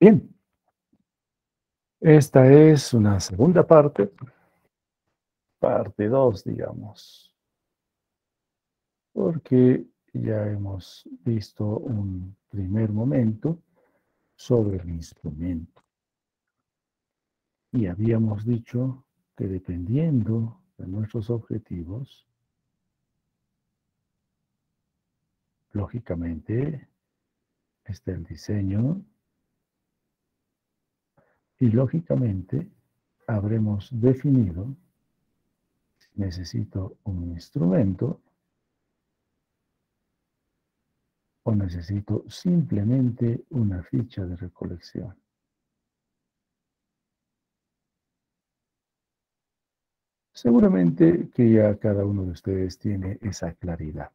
Bien, esta es una segunda parte, parte 2, digamos, porque ya hemos visto un primer momento sobre el instrumento y habíamos dicho que dependiendo de nuestros objetivos, lógicamente está el diseño y lógicamente habremos definido si necesito un instrumento o necesito simplemente una ficha de recolección. Seguramente que ya cada uno de ustedes tiene esa claridad.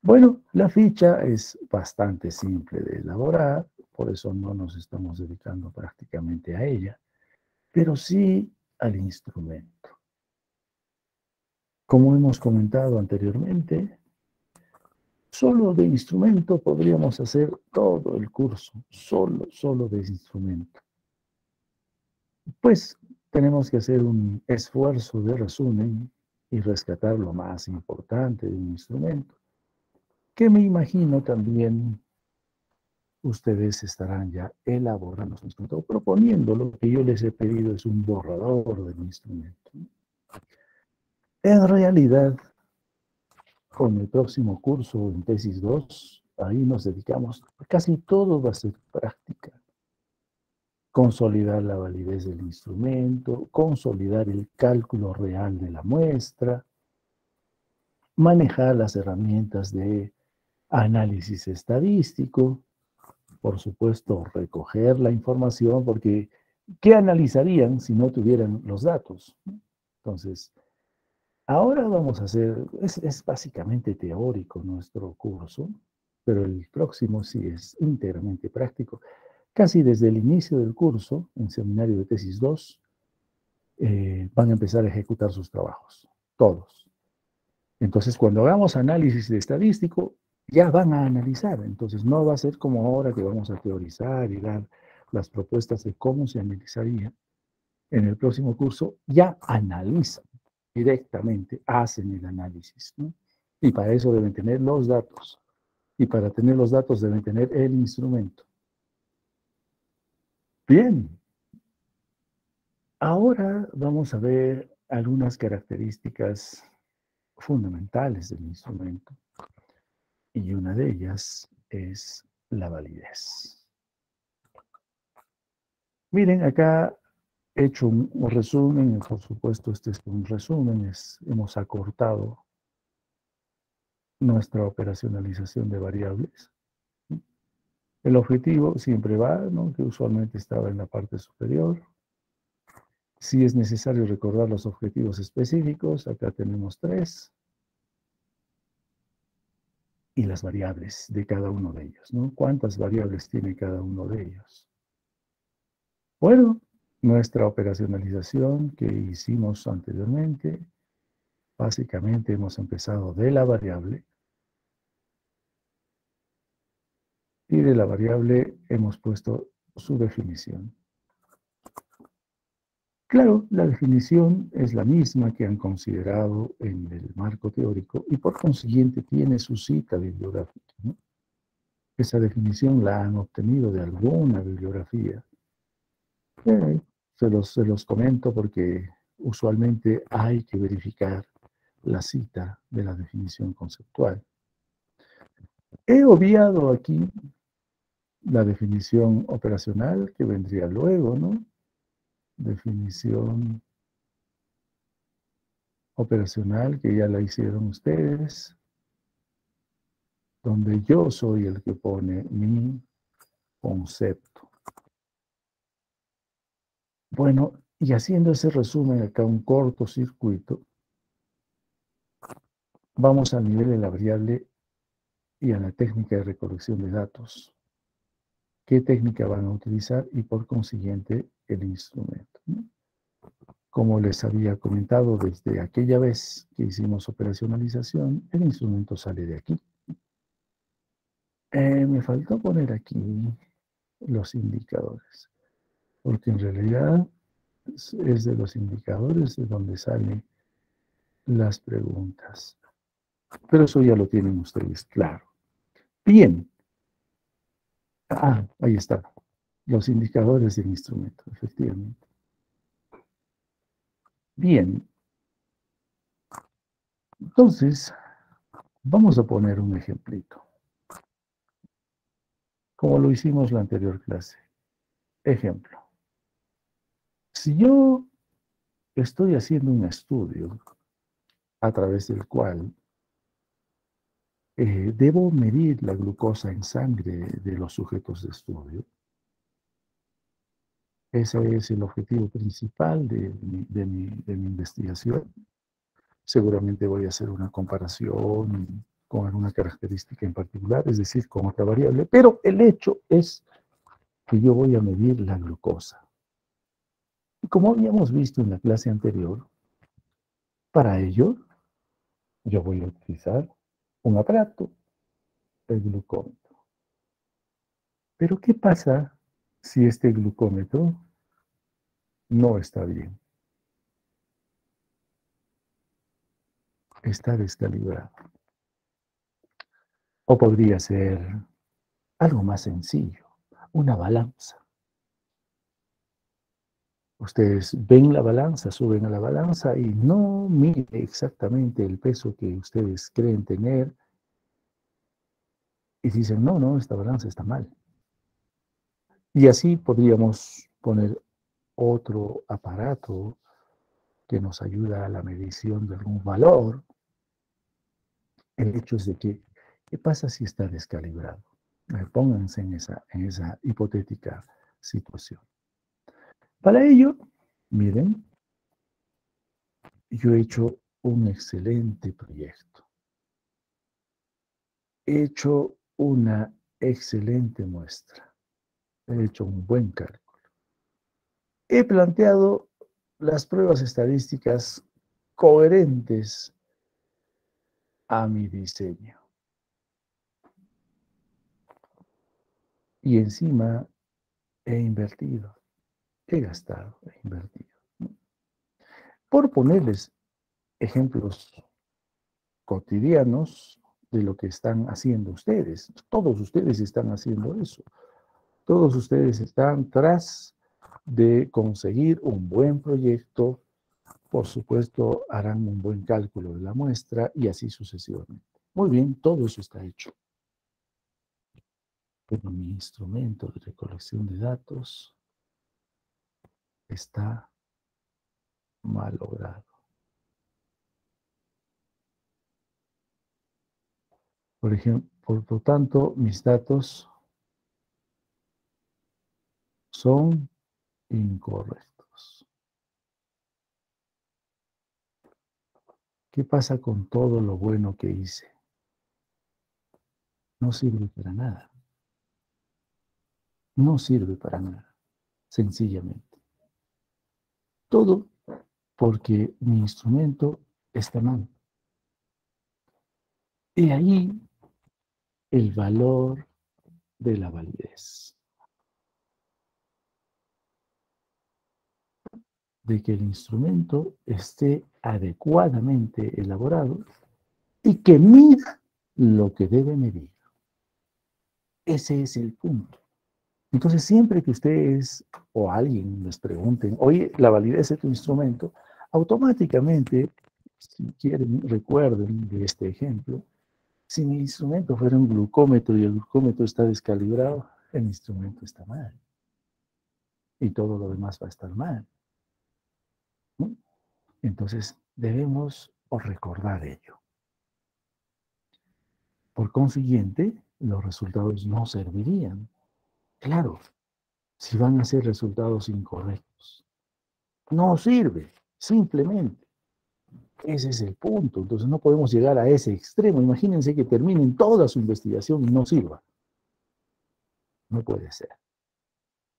Bueno, la ficha es bastante simple de elaborar, por eso no nos estamos dedicando prácticamente a ella, pero sí al instrumento. Como hemos comentado anteriormente, solo de instrumento podríamos hacer todo el curso, solo de instrumento. Pues tenemos que hacer un esfuerzo de resumen y rescatar lo más importante de un instrumento, que me imagino también ustedes estarán ya elaborando su instrumento, proponiendo lo que yo les he pedido es un borrador del instrumento. En realidad, con el próximo curso en tesis 2, ahí nos dedicamos, casi todo va a ser práctica. Consolidar la validez del instrumento, consolidar el cálculo real de la muestra, manejar las herramientas de análisis estadístico, por supuesto, recoger la información, porque ¿qué analizarían si no tuvieran los datos? Entonces, ahora vamos a hacer, es básicamente teórico nuestro curso, pero el próximo sí es íntegramente práctico. Casi desde el inicio del curso, en seminario de tesis 2, van a empezar a ejecutar sus trabajos, todos. Entonces, cuando hagamos análisis de estadístico, ya van a analizar. Entonces, no va a ser como ahora que vamos a teorizar y dar las propuestas de cómo se analizaría. En el próximo curso, ya analizan directamente, hacen el análisis, ¿no? Y para eso deben tener los datos. Y para tener los datos deben tener el instrumento. Bien, ahora vamos a ver algunas características fundamentales del instrumento. Y una de ellas es la validez. Miren, acá he hecho un resumen, por supuesto este es un resumen, hemos acortado nuestra operacionalización de variables. El objetivo siempre va, ¿no?, que usualmente estaba en la parte superior. Si es necesario recordar los objetivos específicos, acá tenemos 3. Y las variables de cada uno de ellos, ¿no? ¿Cuántas variables tiene cada uno de ellos? Bueno, nuestra operacionalización que hicimos anteriormente, básicamente hemos empezado de la variable y de la variable hemos puesto su definición. Claro, la definición es la misma que han considerado en el marco teórico y por consiguiente tiene su cita bibliográfica, ¿no? Esa definición la han obtenido de alguna bibliografía. Eh, se los comento porque usualmente hay que verificar la cita de la definición conceptual. He obviado aquí la definición operacional que vendría luego, ¿no? Definición operacional que ya la hicieron ustedes, donde yo soy el que pone mi concepto. Bueno, y haciendo ese resumen acá, un cortocircuito, vamos al nivel de la variable y a la técnica de recolección de datos. ¿Qué técnica van a utilizar? Y por consiguiente, el instrumento, ¿no? Como les había comentado desde aquella vez que hicimos operacionalización, el instrumento sale de aquí. Me faltó poner aquí los indicadores, porque en realidad es de los indicadores de donde salen las preguntas. Pero eso ya lo tienen ustedes claro. Bien. Ahí está. Los indicadores del instrumento, efectivamente. Bien. Entonces, vamos a poner un ejemplito, como lo hicimos la anterior clase. Ejemplo. Si yo estoy haciendo un estudio a través del cual debo medir la glucosa en sangre de los sujetos de estudio, ese es el objetivo principal de mi investigación. Seguramente voy a hacer una comparación con alguna característica en particular, es decir, con otra variable, pero el hecho es que yo voy a medir la glucosa. Y como habíamos visto en la clase anterior, para ello yo voy a utilizar un aparato, el glucómetro. Pero ¿qué pasa si este glucómetro no está bien? Está descalibrado. O podría ser algo más sencillo, una balanza. Ustedes ven la balanza, suben a la balanza y no mide exactamente el peso que ustedes creen tener y dicen, no, esta balanza está mal. Y así podríamos poner otro aparato que nos ayuda a la medición de algún valor. El hecho es de que, ¿qué pasa si está descalibrado? Pónganse en esa hipotética situación. Para ello, miren, yo he hecho un excelente proyecto. He hecho una excelente muestra. He hecho un buen cálculo. He planteado las pruebas estadísticas coherentes a mi diseño. Y encima he invertido, he gastado, he invertido. Por ponerles ejemplos cotidianos de lo que están haciendo ustedes. Todos ustedes están haciendo eso. Todos ustedes están tras de conseguir un buen proyecto. Por supuesto, harán un buen cálculo de la muestra y así sucesivamente. Muy bien, todo eso está hecho. Pero mi instrumento de recolección de datos está mal logrado. Por ejemplo, por lo tanto, mis datos son incorrectos. ¿Qué pasa con todo lo bueno que hice? No sirve para nada. No sirve para nada, sencillamente. Todo porque mi instrumento está mal. Y ahí el valor de la validez. De que el instrumento esté adecuadamente elaborado y que mida lo que debe medir. Ese es el punto. Entonces, siempre que ustedes o alguien les pregunten, oye, la validez de tu instrumento, automáticamente, si quieren, recuerden de este ejemplo, si mi instrumento fuera un glucómetro y el glucómetro está descalibrado, el instrumento está mal. Y todo lo demás va a estar mal, ¿no? Entonces, debemos recordar ello. Por consiguiente, los resultados no servirían. Claro, si van a ser resultados incorrectos. No sirve, simplemente. Ese es el punto. Entonces no podemos llegar a ese extremo. Imagínense que terminen toda su investigación y no sirva. No puede ser.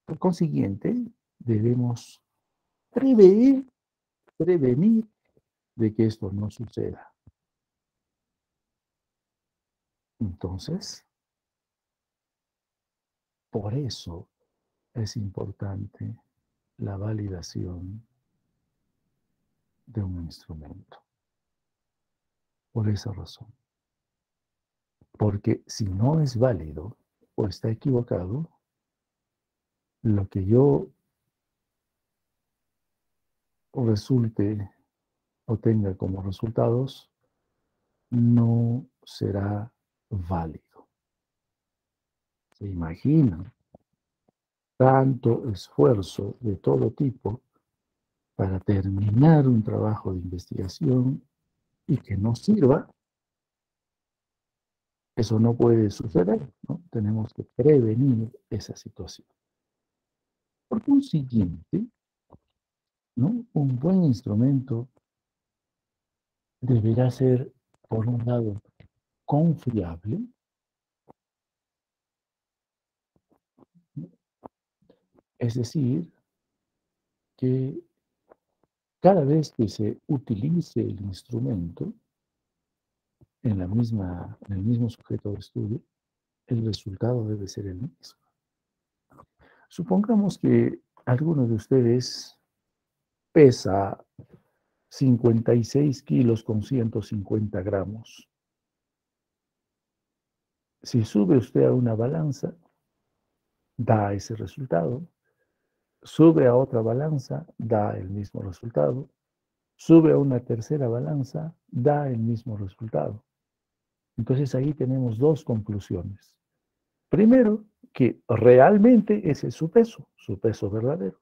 Por consiguiente, debemos prever prevenir de que esto no suceda. Entonces, por eso es importante la validación de un instrumento. Por esa razón. Porque si no es válido o está equivocado, lo que yo resulte o tenga como resultados no será válido. ¿Se imaginan tanto esfuerzo de todo tipo para terminar un trabajo de investigación y que no sirva? Eso no puede suceder, ¿no? Tenemos que prevenir esa situación. Por consiguiente, ¿no? Un buen instrumento deberá ser, por un lado, confiable, es decir, que cada vez que se utilice el instrumento en el mismo sujeto de estudio, el resultado debe ser el mismo. Supongamos que alguno de ustedes pesa 56 kilos con 150 gramos. Si sube usted a una balanza, da ese resultado. Sube a otra balanza, da el mismo resultado. Sube a una tercera balanza, da el mismo resultado. Entonces ahí tenemos dos conclusiones. Primero, que realmente ese es su peso verdadero.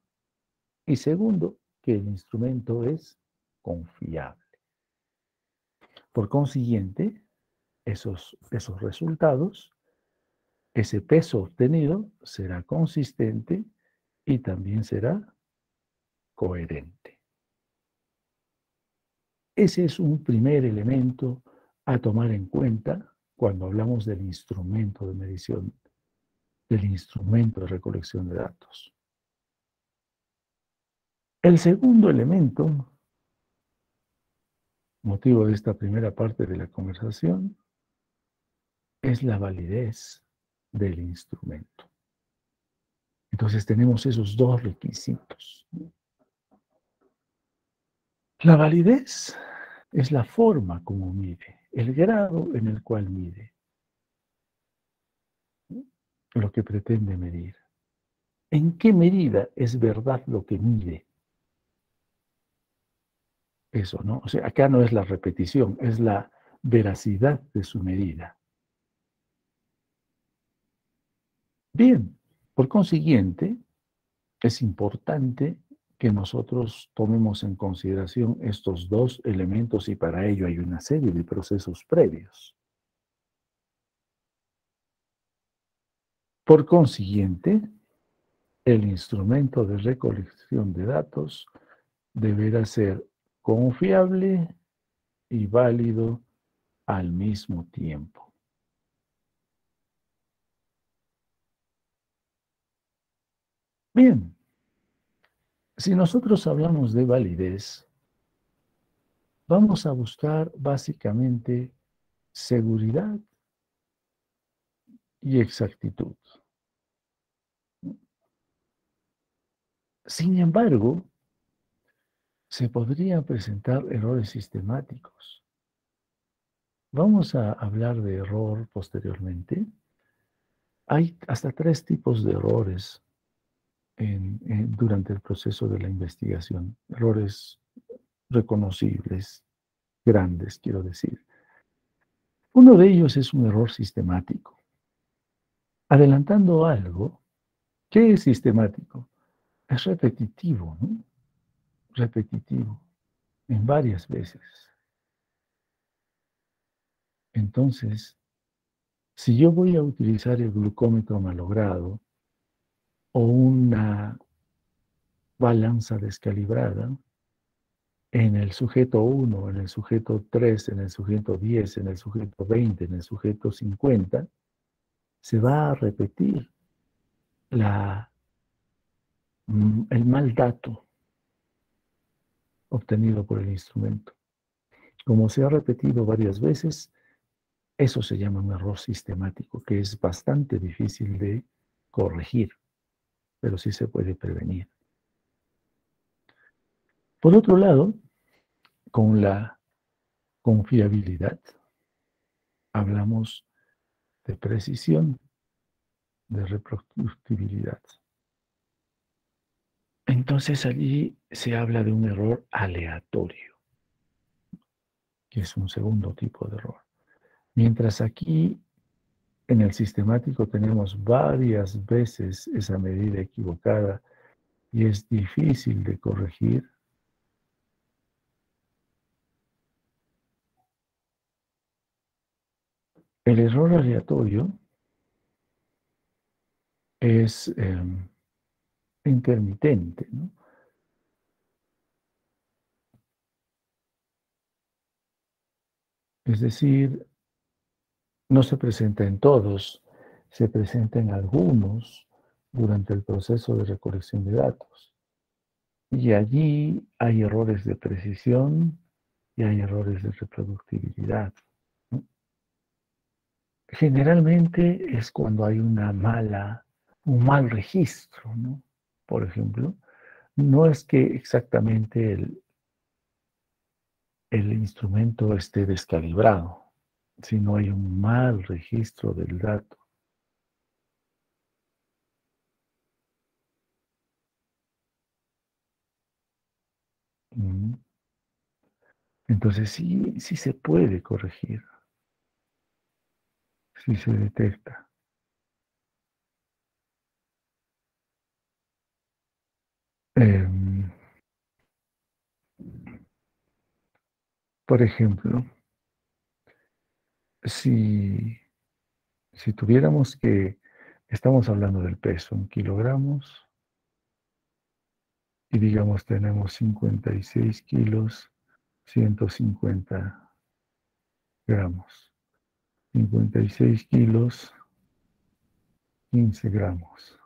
Y segundo, que el instrumento es confiable. Por consiguiente, esos resultados, ese peso obtenido será consistente y también será coherente. Ese es un primer elemento a tomar en cuenta cuando hablamos del instrumento de medición, del instrumento de recolección de datos. El segundo elemento, motivo de esta primera parte de la conversación, es la validez del instrumento. Entonces tenemos esos dos requisitos. La validez es la forma como mide, el grado en el cual mide lo que pretende medir. ¿En qué medida es verdad lo que mide? Eso, ¿no? O sea, acá no es la repetición, es la veracidad de su medida. Bien, por consiguiente, es importante que nosotros tomemos en consideración estos dos elementos y para ello hay una serie de procesos previos. Por consiguiente, el instrumento de recolección de datos deberá ser confiable y válido al mismo tiempo. Bien, si nosotros hablamos de validez, vamos a buscar básicamente seguridad y exactitud. Sin embargo, se podrían presentar errores sistemáticos. Vamos a hablar de error posteriormente. Hay hasta 3 tipos de errores durante el proceso de la investigación. Errores reconocibles, grandes, quiero decir. Uno de ellos es un error sistemático. Adelantando algo, ¿qué es sistemático? Es repetitivo, ¿no? Repetitivo, en varias veces. Entonces, si yo voy a utilizar el glucómetro malogrado o una balanza descalibrada en el sujeto 1, en el sujeto 3, en el sujeto 10, en el sujeto 20, en el sujeto 50, se va a repetir el mal dato. obtenido por el instrumento. Como se ha repetido varias veces, eso se llama un error sistemático, que es bastante difícil de corregir, pero sí se puede prevenir. Por otro lado, con la confiabilidad, hablamos de precisión, de reproducibilidad. Entonces allí se habla de un error aleatorio, que es un segundo tipo de error. Mientras aquí en el sistemático tenemos varias veces esa medida equivocada y es difícil de corregir, el error aleatorio es intermitente, ¿no? Es decir, no se presenta en todos, se presenta en algunos durante el proceso de recolección de datos. Y allí hay errores de precisión y hay errores de reproducibilidad, ¿no? Generalmente es cuando hay un mal registro, ¿no? Por ejemplo, no es que exactamente el instrumento esté descalibrado, sino hay un mal registro del dato. ¿Mm? Entonces sí se puede corregir, sí se detecta. Em, por ejemplo, si, si tuviéramos que, estamos hablando del peso en kilogramos, y digamos tenemos 56 kilos, 150 gramos. 56 kilos, 15 gramos.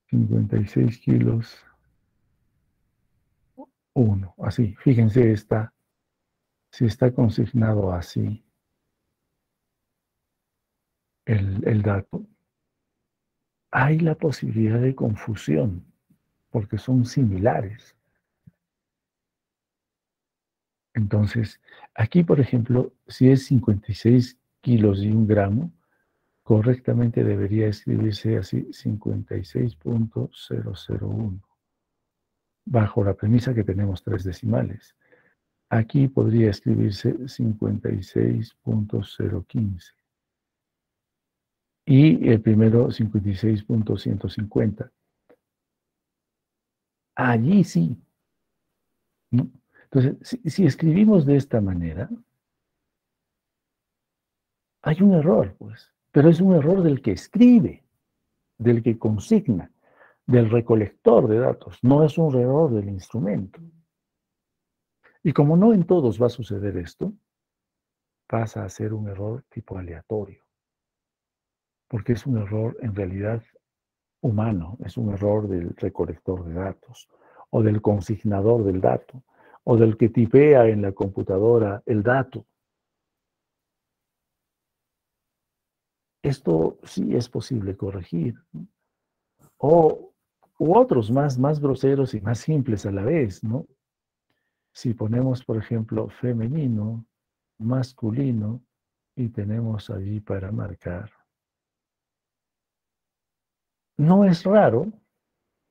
56 kilos, 1. Así, fíjense, si está consignado así el dato, hay la posibilidad de confusión, porque son similares. Entonces, aquí, por ejemplo, si es 56 kilos y 1 gramo, correctamente debería escribirse así 56.001, bajo la premisa que tenemos 3 decimales. Aquí podría escribirse 56.015 y el primero 56.150. Allí sí, ¿no? Entonces, si escribimos de esta manera, hay un error, pues, pero es un error del que escribe, del que consigna, del recolector de datos, no es un error del instrumento. Y como no en todos va a suceder esto, pasa a ser un error tipo aleatorio, porque es un error en realidad humano, es un error del recolector de datos, o del consignador del dato, o del que tipea en la computadora el dato. Esto sí es posible corregir, ¿no? O u otros más groseros y más simples a la vez, ¿no? Si ponemos, por ejemplo, femenino, masculino, y tenemos allí para marcar. No es raro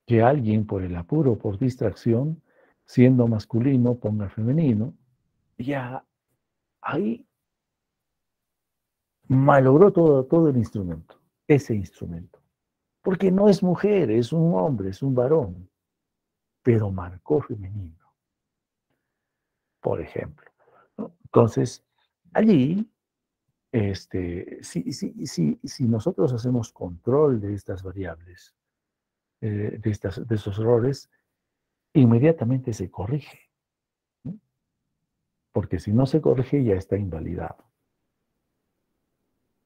que alguien por el apuro, por distracción, siendo masculino, ponga femenino, ya ahí malogró todo el instrumento, ese instrumento. Porque no es mujer, es un hombre, es un varón, pero marcó femenino, por ejemplo, ¿no? Entonces, allí, si nosotros hacemos control de estas variables, de estos errores, inmediatamente se corrige, ¿no? Porque si no se corrige ya está invalidado.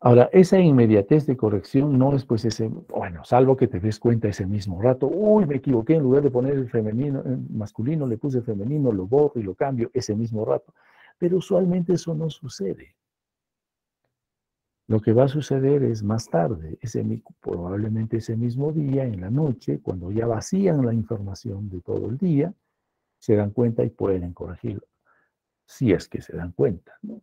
Ahora, esa inmediatez de corrección no es pues ese, bueno, salvo que te des cuenta ese mismo rato, uy, me equivoqué, en lugar de poner el femenino, el masculino, le puse femenino, lo borro y lo cambio ese mismo rato. Pero usualmente eso no sucede. Lo que va a suceder es más tarde, probablemente ese mismo día, en la noche, cuando ya vacían la información de todo el día, se dan cuenta y pueden corregirlo, si es que se dan cuenta, ¿no?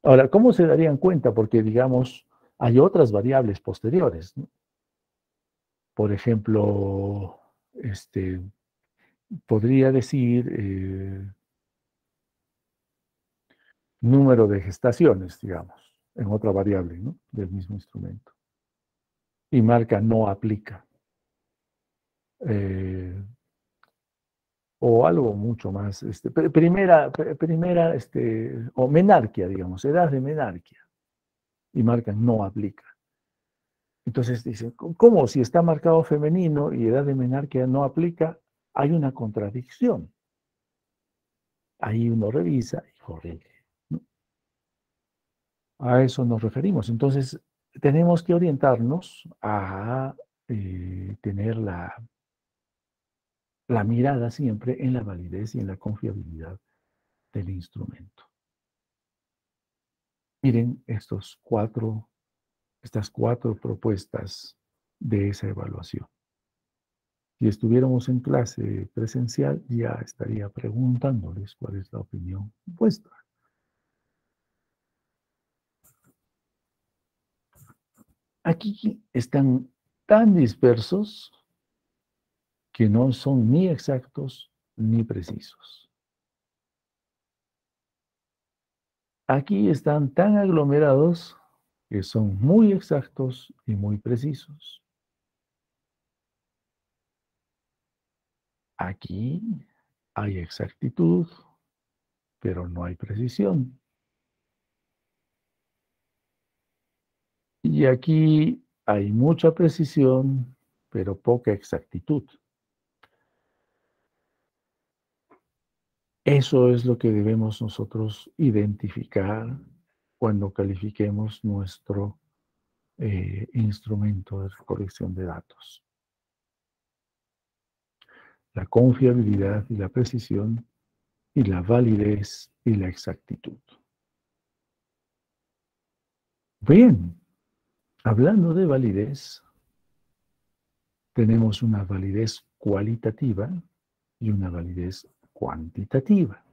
Ahora, ¿cómo se darían cuenta? Porque, digamos, hay otras variables posteriores, ¿no? Por ejemplo, podría decir número de gestaciones, digamos, en otra variable, ¿no? Del mismo instrumento. Y marca no aplica. Eh, o algo mucho más, o menarquia, digamos, edad de menarquia. Y marcan no aplica. Entonces dicen, ¿cómo si está marcado femenino y edad de menarquia no aplica? Hay una contradicción. Ahí uno revisa y corrige, ¿no? A eso nos referimos. Entonces, tenemos que orientarnos a tener la mirada siempre en la validez y en la confiabilidad del instrumento. Miren estas cuatro propuestas de esa evaluación. Si estuviéramos en clase presencial, ya estaría preguntándoles cuál es la opinión vuestra. Aquí están tan dispersos que no son ni exactos ni precisos. Aquí están tan aglomerados que son muy exactos y muy precisos. Aquí hay exactitud, pero no hay precisión. Y aquí hay mucha precisión, pero poca exactitud. Eso es lo que debemos nosotros identificar cuando califiquemos nuestro instrumento de recolección de datos. La confiabilidad y la precisión y la validez y la exactitud. Bien, hablando de validez, tenemos una validez cualitativa y una validez cuantitativa.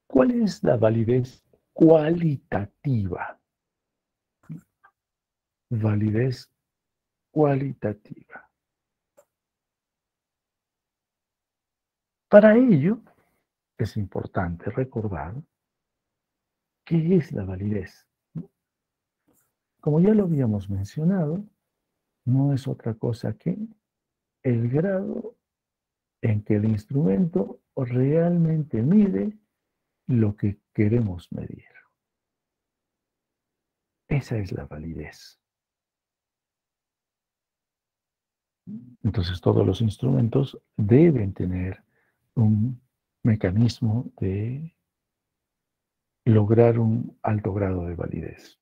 ¿Cuál es la validez cualitativa? Validez cualitativa. Para ello, es importante recordar qué es la validez. Como ya lo habíamos mencionado, no es otra cosa que el grado en que el instrumento realmente mide lo que queremos medir. Esa es la validez. Entonces, todos los instrumentos deben tener un mecanismo de lograr un alto grado de validez.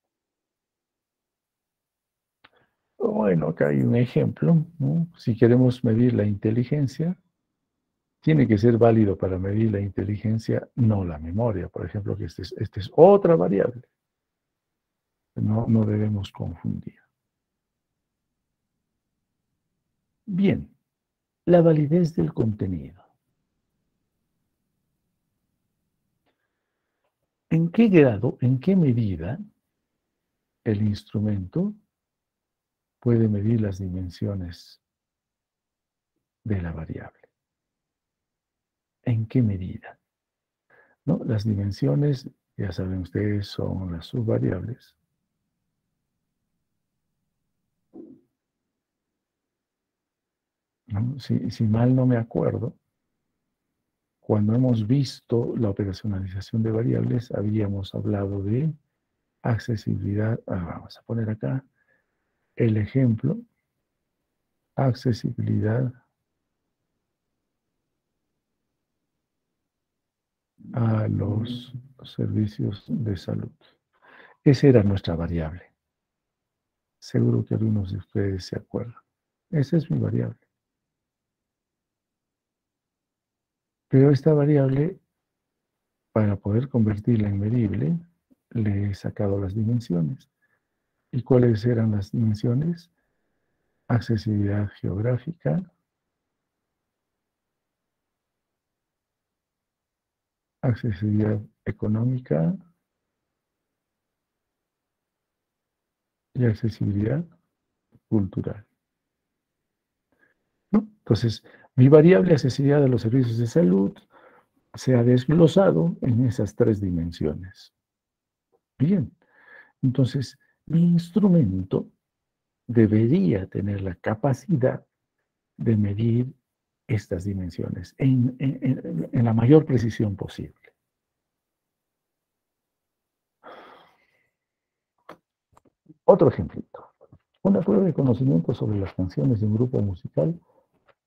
Bueno, acá hay un ejemplo, ¿no? Si queremos medir la inteligencia, tiene que ser válido para medir la inteligencia, no la memoria. Por ejemplo, que esta es otra variable. No debemos confundir. Bien, la validez del contenido. ¿En qué grado, en qué medida el instrumento puede medir las dimensiones de la variable? ¿En qué medida? ¿No? Las dimensiones, ya saben ustedes, son las subvariables. ¿No? Si mal no me acuerdo, cuando hemos visto la operacionalización de variables, habíamos hablado de accesibilidad. Vamos a poner acá el ejemplo. Accesibilidad a los servicios de salud. Esa era nuestra variable. Seguro que algunos de ustedes se acuerdan. Esa es mi variable. Pero esta variable, para poder convertirla en medible, le he sacado las dimensiones. ¿Y cuáles eran las dimensiones? Accesibilidad geográfica, accesibilidad económica y accesibilidad cultural, ¿no? Entonces, mi variable accesibilidad de los servicios de salud se ha desglosado en esas tres dimensiones. Bien, entonces, mi instrumento debería tener la capacidad de medir estas dimensiones en la mayor precisión posible. Otro ejemplito. Una prueba de conocimiento sobre las canciones de un grupo musical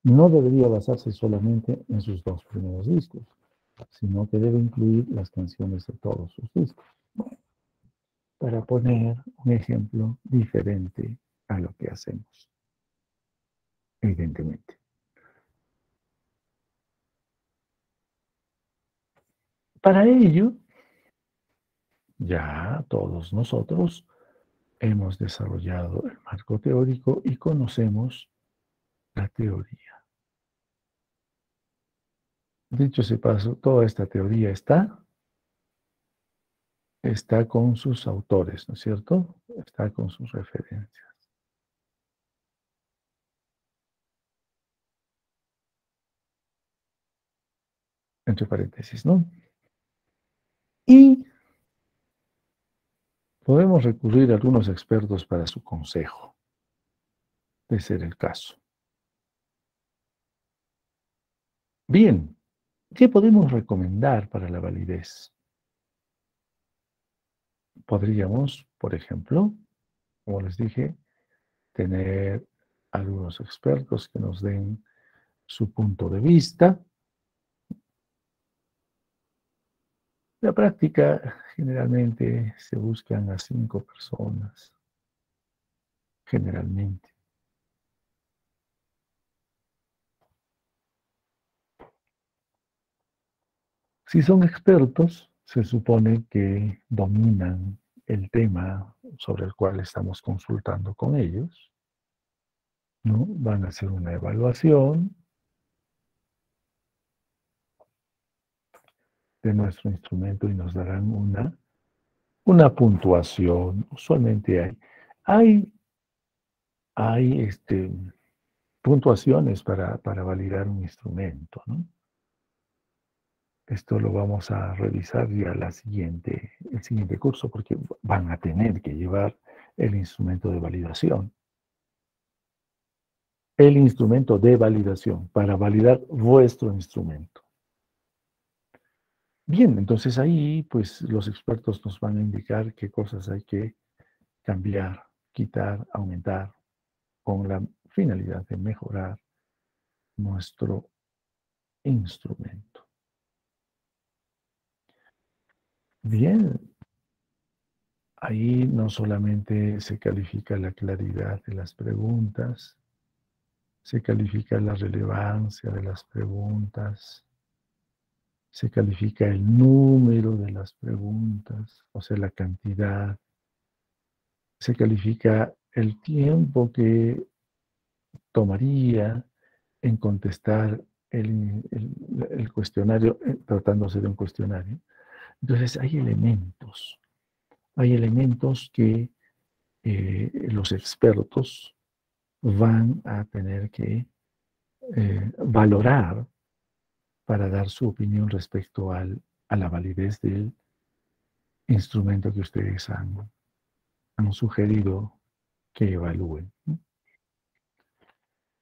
no debería basarse solamente en sus dos primeros discos, sino que debe incluir las canciones de todos sus discos. Para poner un ejemplo diferente a lo que hacemos, evidentemente. Para ello, ya todos nosotros hemos desarrollado el marco teórico y conocemos la teoría. Dicho sea paso, toda esta teoría está con sus autores, ¿no es cierto? Está con sus referencias. Entre paréntesis, ¿no? Y podemos recurrir a algunos expertos para su consejo, de ser el caso. Bien, ¿qué podemos recomendar para la validez? Podríamos, por ejemplo, como les dije, tener algunos expertos que nos den su punto de vista. La práctica generalmente se buscan a 5 personas, generalmente. Si son expertos, se supone que dominan el tema sobre el cual estamos consultando con ellos, ¿no? Van a hacer una evaluación de nuestro instrumento y nos darán una puntuación. Usualmente hay, hay puntuaciones para validar un instrumento, ¿no? Esto lo vamos a revisar ya el siguiente curso, porque van a tener que llevar el instrumento de validación. El instrumento de validación para validar vuestro instrumento. Bien, entonces ahí pues los expertos nos van a indicar qué cosas hay que cambiar, quitar, aumentar, con la finalidad de mejorar nuestro instrumento. Bien, ahí no solamente se califica la claridad de las preguntas, se califica la relevancia de las preguntas, se califica el número de las preguntas, o sea, la cantidad, se califica el tiempo que tomaría en contestar el cuestionario, tratándose de un cuestionario. Entonces, hay elementos que los expertos van a tener que valorar para dar su opinión respecto a la validez del instrumento que ustedes han sugerido que evalúen.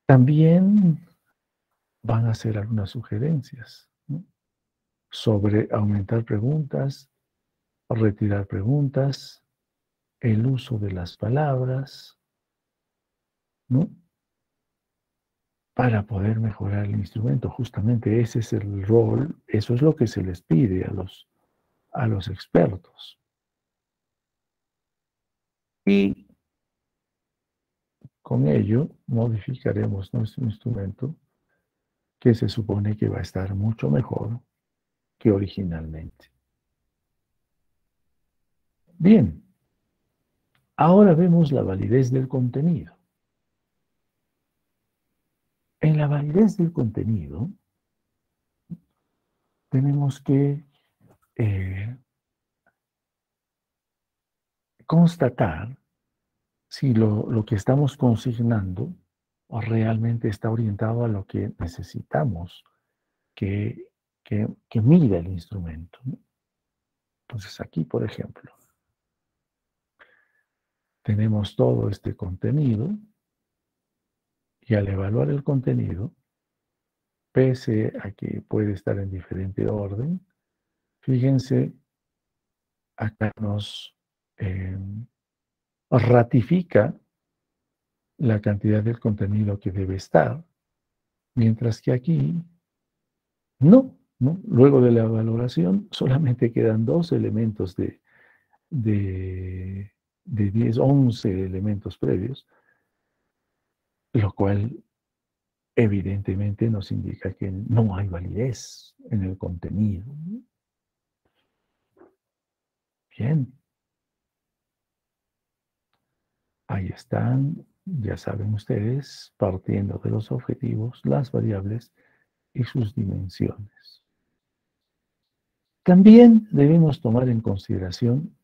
También van a hacer algunas sugerencias, ¿no? Sobre aumentar preguntas, retirar preguntas, el uso de las palabras, ¿no? para poder mejorar el instrumento. Justamente ese es el rol, eso es lo que se les pide a los expertos. Y con ello modificaremos nuestro instrumento, que se supone que va a estar mucho mejor que originalmente. Bien, ahora vemos la validez del contenido. En la validez del contenido tenemos que constatar si lo que estamos consignando realmente está orientado a lo que necesitamos que mida el instrumento, ¿no? Entonces aquí, por ejemplo, tenemos todo este contenido y al evaluar el contenido, pese a que puede estar en diferente orden, fíjense, acá nos eh, ratifica la cantidad del contenido que debe estar, mientras que aquí no. Luego de la valoración solamente quedan 2 elementos de, de 10, 11 elementos previos, lo cual evidentemente nos indica que no hay validez en el contenido. Bien, ahí están, ya saben ustedes, partiendo de los objetivos, las variables y sus dimensiones. También debemos tomar en consideración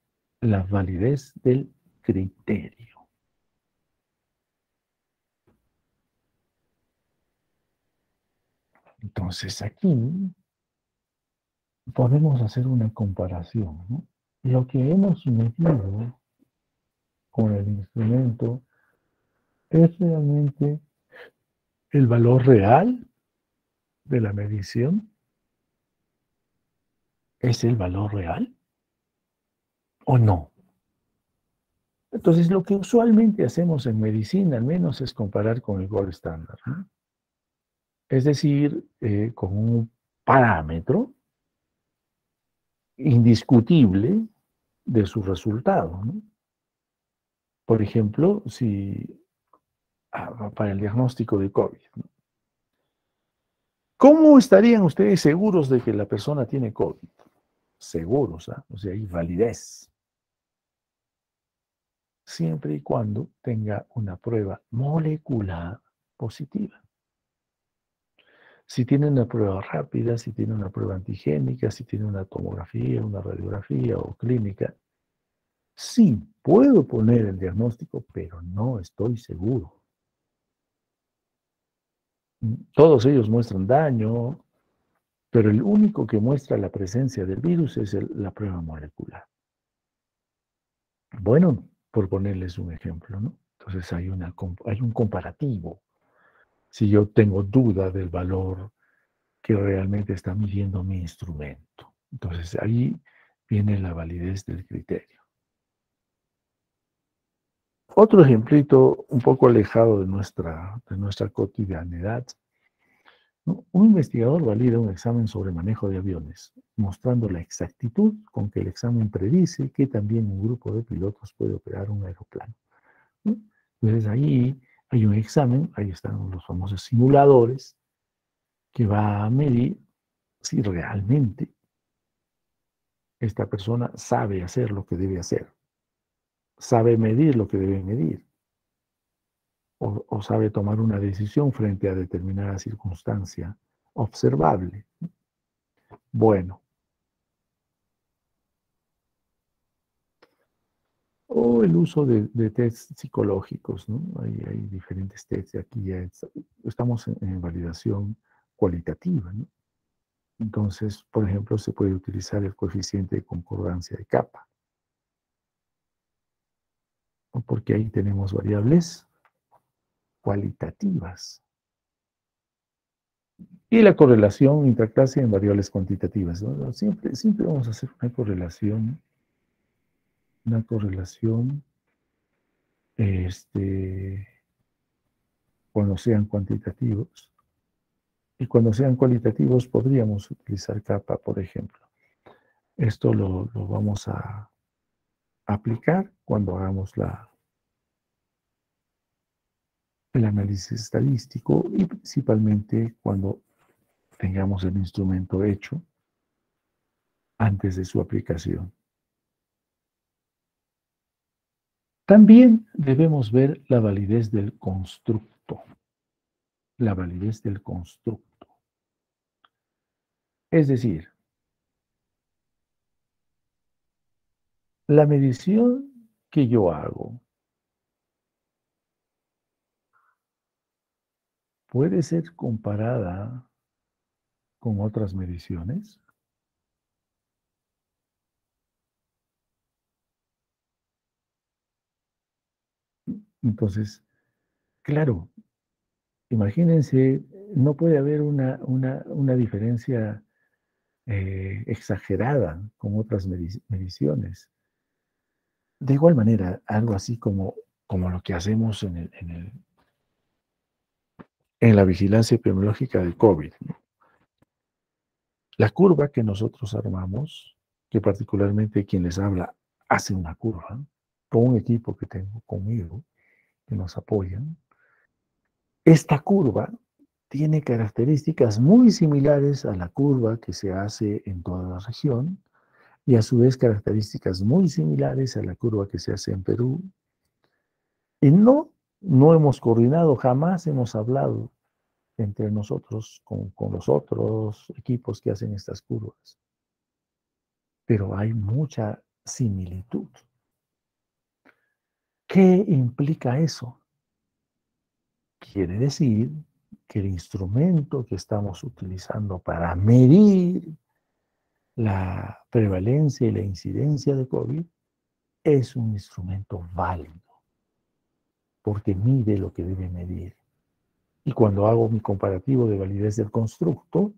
la validez del criterio. Entonces aquí podemos hacer una comparación, ¿no? Lo que hemos medido con el instrumento es realmente el valor real de la medición. ¿Es el valor real o no? Entonces, lo que usualmente hacemos en medicina, al menos, es comparar con el gold standard, ¿no? Es decir, con un parámetro indiscutible de su resultado, ¿no? Por ejemplo, si para el diagnóstico de COVID, ¿no? ¿Cómo estarían ustedes seguros de que la persona tiene COVID? Seguros, ¿ah? O sea, hay validez. Siempre y cuando tenga una prueba molecular positiva. Si tiene una prueba rápida, si tiene una prueba antigénica, si tiene una tomografía, una radiografía o clínica, sí, puedo poner el diagnóstico, pero no estoy seguro. Todos ellos muestran daño, pero el único que muestra la presencia del virus es la prueba molecular. Bueno, por ponerles un ejemplo, ¿no? Entonces hay un comparativo. Si yo tengo duda del valor que realmente está midiendo mi instrumento. Entonces ahí viene la validez del criterio. Otro ejemplito un poco alejado de nuestra cotidianidad, ¿no? Un investigador valida un examen sobre manejo de aviones, mostrando la exactitud con que el examen predice que también un grupo de pilotos puede operar un aeroplano, ¿no? Entonces ahí hay un examen, ahí están los famosos simuladores, que va a medir si realmente esta persona sabe hacer lo que debe hacer, sabe medir lo que debe medir, o sabe tomar una decisión frente a determinada circunstancia observable. Bueno, o el uso de tests psicológicos, ¿no? Hay diferentes tests, aquí ya estamos en validación cualitativa, ¿no? Entonces, por ejemplo, se puede utilizar el coeficiente de concordancia de capa, porque ahí tenemos variables cualitativas. Y la correlación interclase en variables cuantitativas, ¿no? Siempre vamos a hacer una correlación, este, cuando sean cuantitativos. Y cuando sean cualitativos podríamos utilizar capa, por ejemplo. Esto lo vamos a aplicar cuando hagamos el análisis estadístico y principalmente cuando tengamos el instrumento hecho antes de su aplicación. También debemos ver la validez del constructo. La validez del constructo. Es decir, la medición que yo hago puede ser comparada con otras mediciones. Entonces, claro, imagínense, no puede haber una diferencia exagerada con otras mediciones. De igual manera, algo así como lo que hacemos en la vigilancia epidemiológica del COVID, ¿no? La curva que nosotros armamos, que particularmente quien les habla hace una curva, con un equipo que tengo conmigo, que nos apoyan, esta curva tiene características muy similares a la curva que se hace en toda la región y a su vez características muy similares a la curva que se hace en Perú. Y no hemos coordinado, jamás hemos hablado entre nosotros con los otros equipos que hacen estas curvas. Pero hay mucha similitud. ¿Qué implica eso? Quiere decir que el instrumento que estamos utilizando para medir la prevalencia y la incidencia de COVID es un instrumento válido, porque mide lo que debe medir. Y cuando hago mi comparativo de validez del constructo,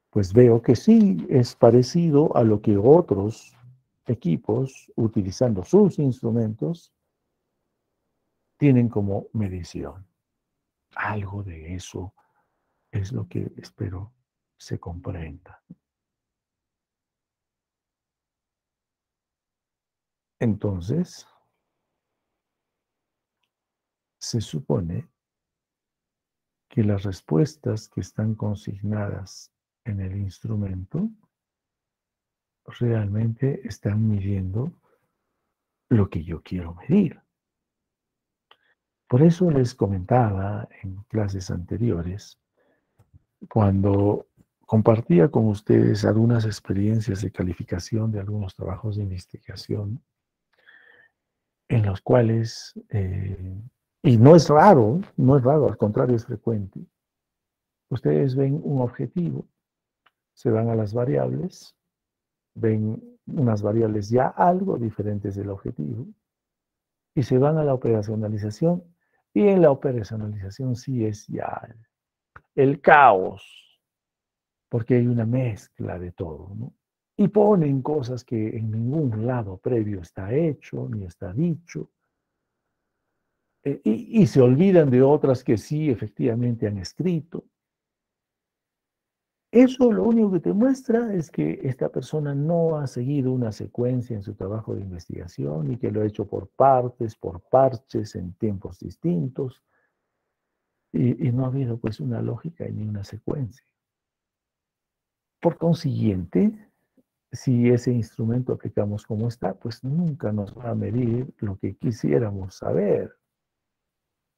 pues veo que sí es parecido a lo que otros equipos, utilizando sus instrumentos, tienen como medición. Algo de eso es lo que espero se comprenda. Entonces, se supone que las respuestas que están consignadas en el instrumento realmente están midiendo lo que yo quiero medir. Por eso les comentaba en clases anteriores, cuando compartía con ustedes algunas experiencias de calificación de algunos trabajos de investigación, en los cuales, y no es raro, al contrario es frecuente, ustedes ven un objetivo, se van a las variables, ven unas variables ya algo diferentes del objetivo, y se van a la operacionalización, y en la operacionalización sí es ya el caos, porque hay una mezcla de todo, ¿no? Y ponen cosas que en ningún lado previo está hecho, ni está dicho, y se olvidan de otras que sí efectivamente han escrito. Eso lo único que te muestra es que esta persona no ha seguido una secuencia en su trabajo de investigación y que lo ha hecho por partes, por parches, en tiempos distintos, y no ha habido pues una lógica ni una secuencia. Por consiguiente, si ese instrumento aplicamos como está, pues nunca nos va a medir lo que quisiéramos saber,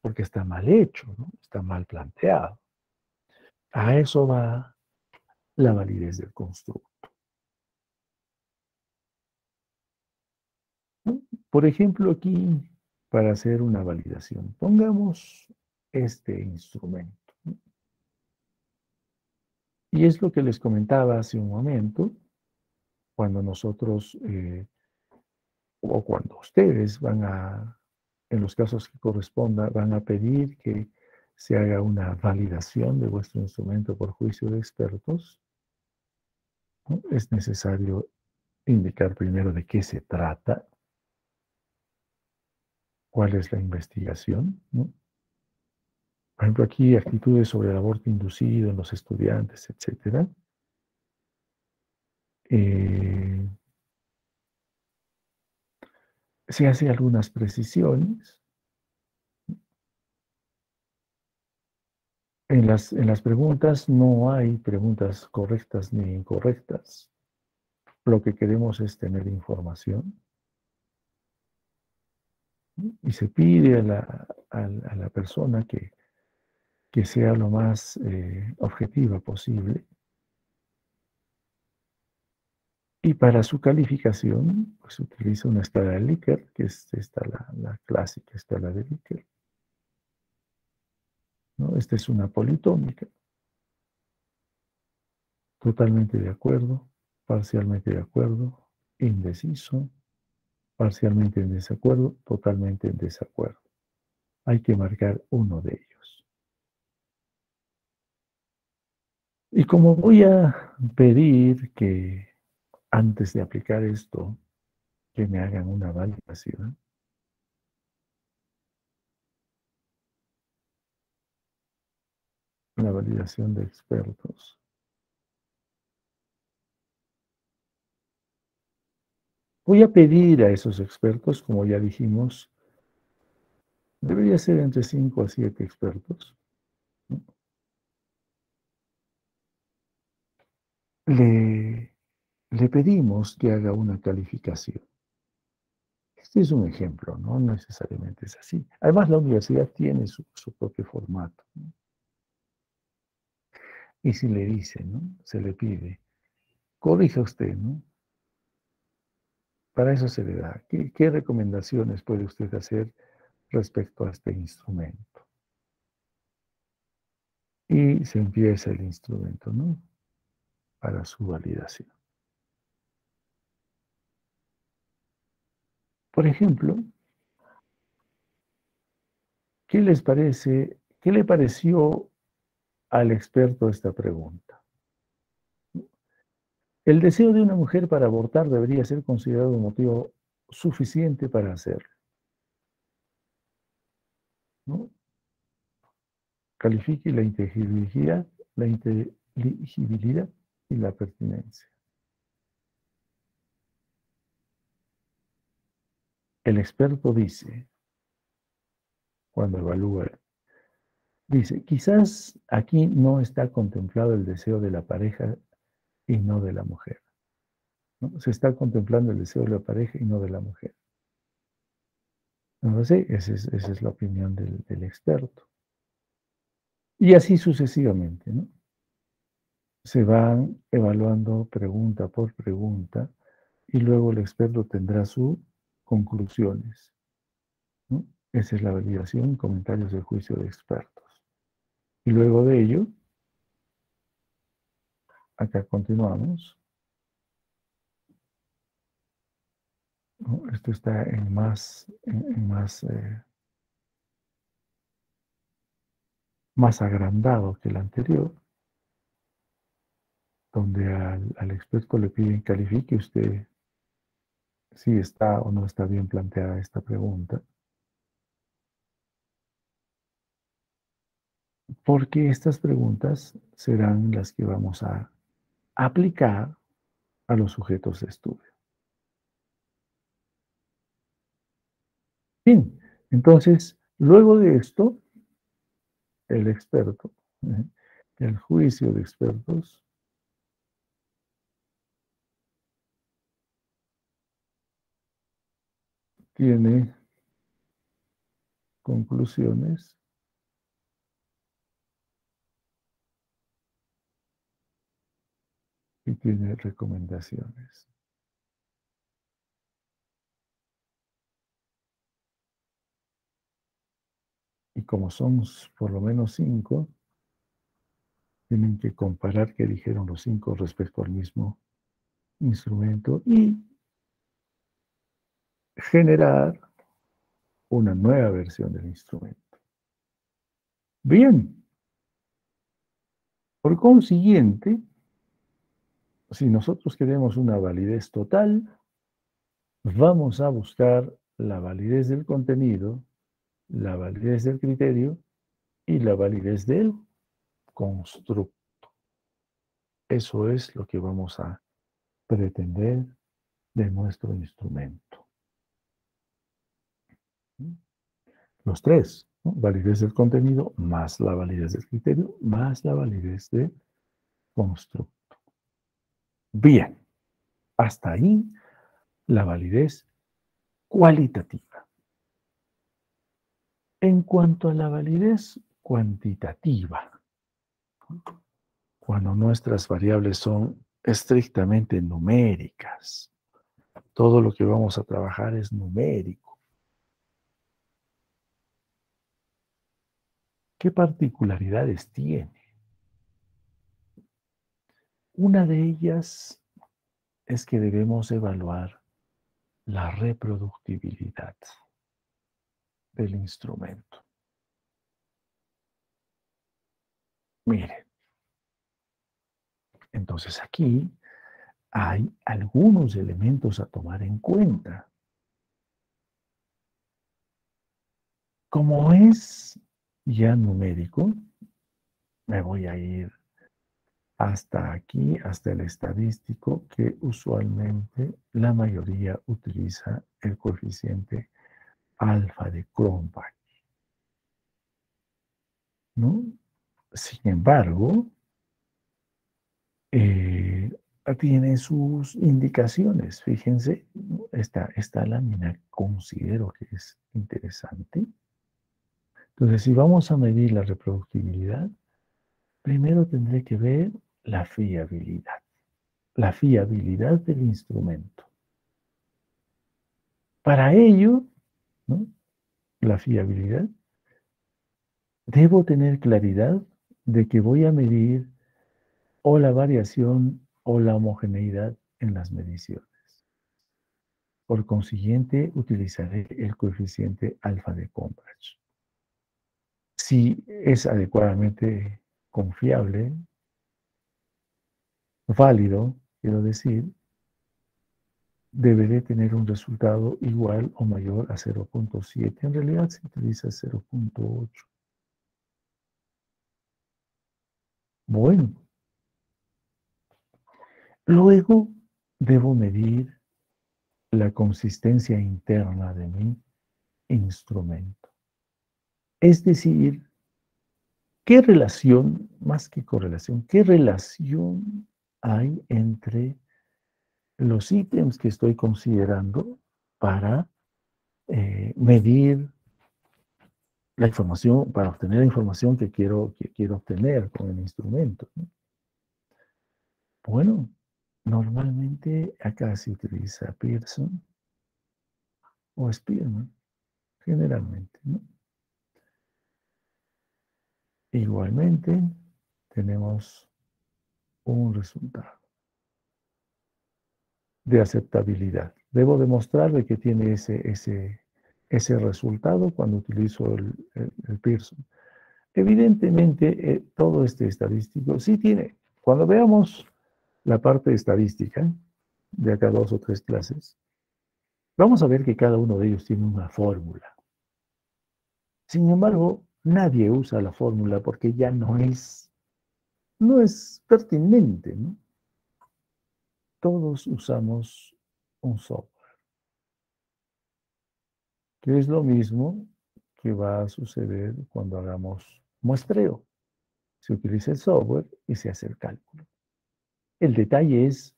porque está mal hecho, ¿no? Está mal planteado. A eso va la validez del constructo. ¿No? Por ejemplo, aquí, para hacer una validación, pongamos este instrumento, ¿no? Y es lo que les comentaba hace un momento, cuando nosotros, o cuando ustedes van a, en los casos que corresponda, van a pedir que se haga una validación de vuestro instrumento por juicio de expertos, ¿no? Es necesario indicar primero de qué se trata, cuál es la investigación, ¿no? Por ejemplo, aquí actitudes sobre el aborto inducido en los estudiantes, etcétera. Eh, Se hace algunas precisiones. En las preguntas no hay preguntas correctas ni incorrectas. Lo que queremos es tener información, ¿no? Y se pide a la persona que sea lo más objetiva posible. Y para su calificación, pues utiliza una escala de Likert, que es esta la clásica escala de Likert, ¿no? Esta es una politómica. Totalmente de acuerdo, parcialmente de acuerdo, indeciso, parcialmente en desacuerdo, totalmente en desacuerdo. Hay que marcar uno de ellos. Y como voy a pedir que antes de aplicar esto, que me hagan una validación de expertos, voy a pedir a esos expertos, como ya dijimos, debería ser entre 5 a 7 expertos, ¿no? Le, le pedimos que haga una calificación. Este es un ejemplo, no necesariamente es así. Además, la universidad tiene su propio formato, ¿no? Y si le dicen, ¿no? Se le pide, corrija usted, ¿no? Para eso se le da. ¿Qué recomendaciones puede usted hacer respecto a este instrumento? Y se empieza el instrumento, ¿no? Para su validación. Por ejemplo, ¿qué les parece, qué le pareció al experto esta pregunta? El deseo de una mujer para abortar debería ser considerado un motivo suficiente para hacerlo, ¿no? Califique la inteligibilidad y la pertinencia. El experto dice, cuando evalúa, dice, quizás aquí no está contemplado el deseo de la pareja y no de la mujer, ¿no? Se está contemplando el deseo de la pareja y no de la mujer. No lo sé, esa es la opinión del experto. Y así sucesivamente, ¿no? Se van evaluando pregunta por pregunta y luego el experto tendrá sus conclusiones, ¿no? Esa es la validación, comentarios del juicio de expertos. Y luego de ello, acá continuamos, ¿no? Esto está más agrandado que el anterior, donde al experto le piden califique usted si está o no está bien planteada esta pregunta, porque estas preguntas serán las que vamos a aplicar a los sujetos de estudio. Bien, entonces, luego de esto, el experto, el juicio de expertos, tiene conclusiones y tiene recomendaciones. Y como son por lo menos 5, tienen que comparar qué dijeron los 5 respecto al mismo instrumento y generar una nueva versión del instrumento. Bien, por consiguiente, si nosotros queremos una validez total, vamos a buscar la validez del contenido, la validez del criterio y la validez del constructo. Eso es lo que vamos a pretender de nuestro instrumento. Los tres, ¿no? Validez del contenido, más la validez del criterio, más la validez del constructo. Bien, hasta ahí la validez cualitativa. En cuanto a la validez cuantitativa, cuando nuestras variables son estrictamente numéricas, todo lo que vamos a trabajar es numérico. ¿Qué particularidades tiene? Una de ellas es que debemos evaluar la reproductibilidad del instrumento. Mire, entonces aquí hay algunos elementos a tomar en cuenta. Como es ya numérico, me voy a ir hasta aquí, hasta el estadístico, que usualmente la mayoría utiliza el coeficiente alfa de Cronbach, ¿no? Sin embargo, tiene sus indicaciones. Fíjense, ¿no? Esta lámina considero que es interesante. Entonces, si vamos a medir la reproductibilidad, primero tendré que ver la fiabilidad del instrumento. Para ello, ¿no? La fiabilidad, debo tener claridad de que voy a medir o la variación o la homogeneidad en las mediciones. Por consiguiente, utilizaré el coeficiente alfa de Cronbach. Si es adecuadamente confiable, válido, quiero decir, deberé tener un resultado igual o mayor a 0.7. En realidad se utiliza 0.8. Bueno, luego debo medir la consistencia interna de mi instrumento. Es decir, ¿qué relación, más que correlación, qué relación hay entre los ítems que estoy considerando para medir la información, para obtener la información que quiero obtener con el instrumento, ¿no? Bueno, normalmente acá se utiliza Pearson o Spearman, generalmente, ¿no? Igualmente, tenemos un resultado de aceptabilidad. Debo demostrar de que tiene ese resultado cuando utilizo el Pearson. Evidentemente, todo este estadístico sí tiene. Cuando veamos la parte estadística, de acá 2 o 3 clases, vamos a ver que cada uno de ellos tiene una fórmula. Sin embargo, nadie usa la fórmula porque ya no es pertinente, ¿no? Todos usamos un software, que es lo mismo que va a suceder cuando hagamos muestreo. Se utiliza el software y se hace el cálculo. El detalle es,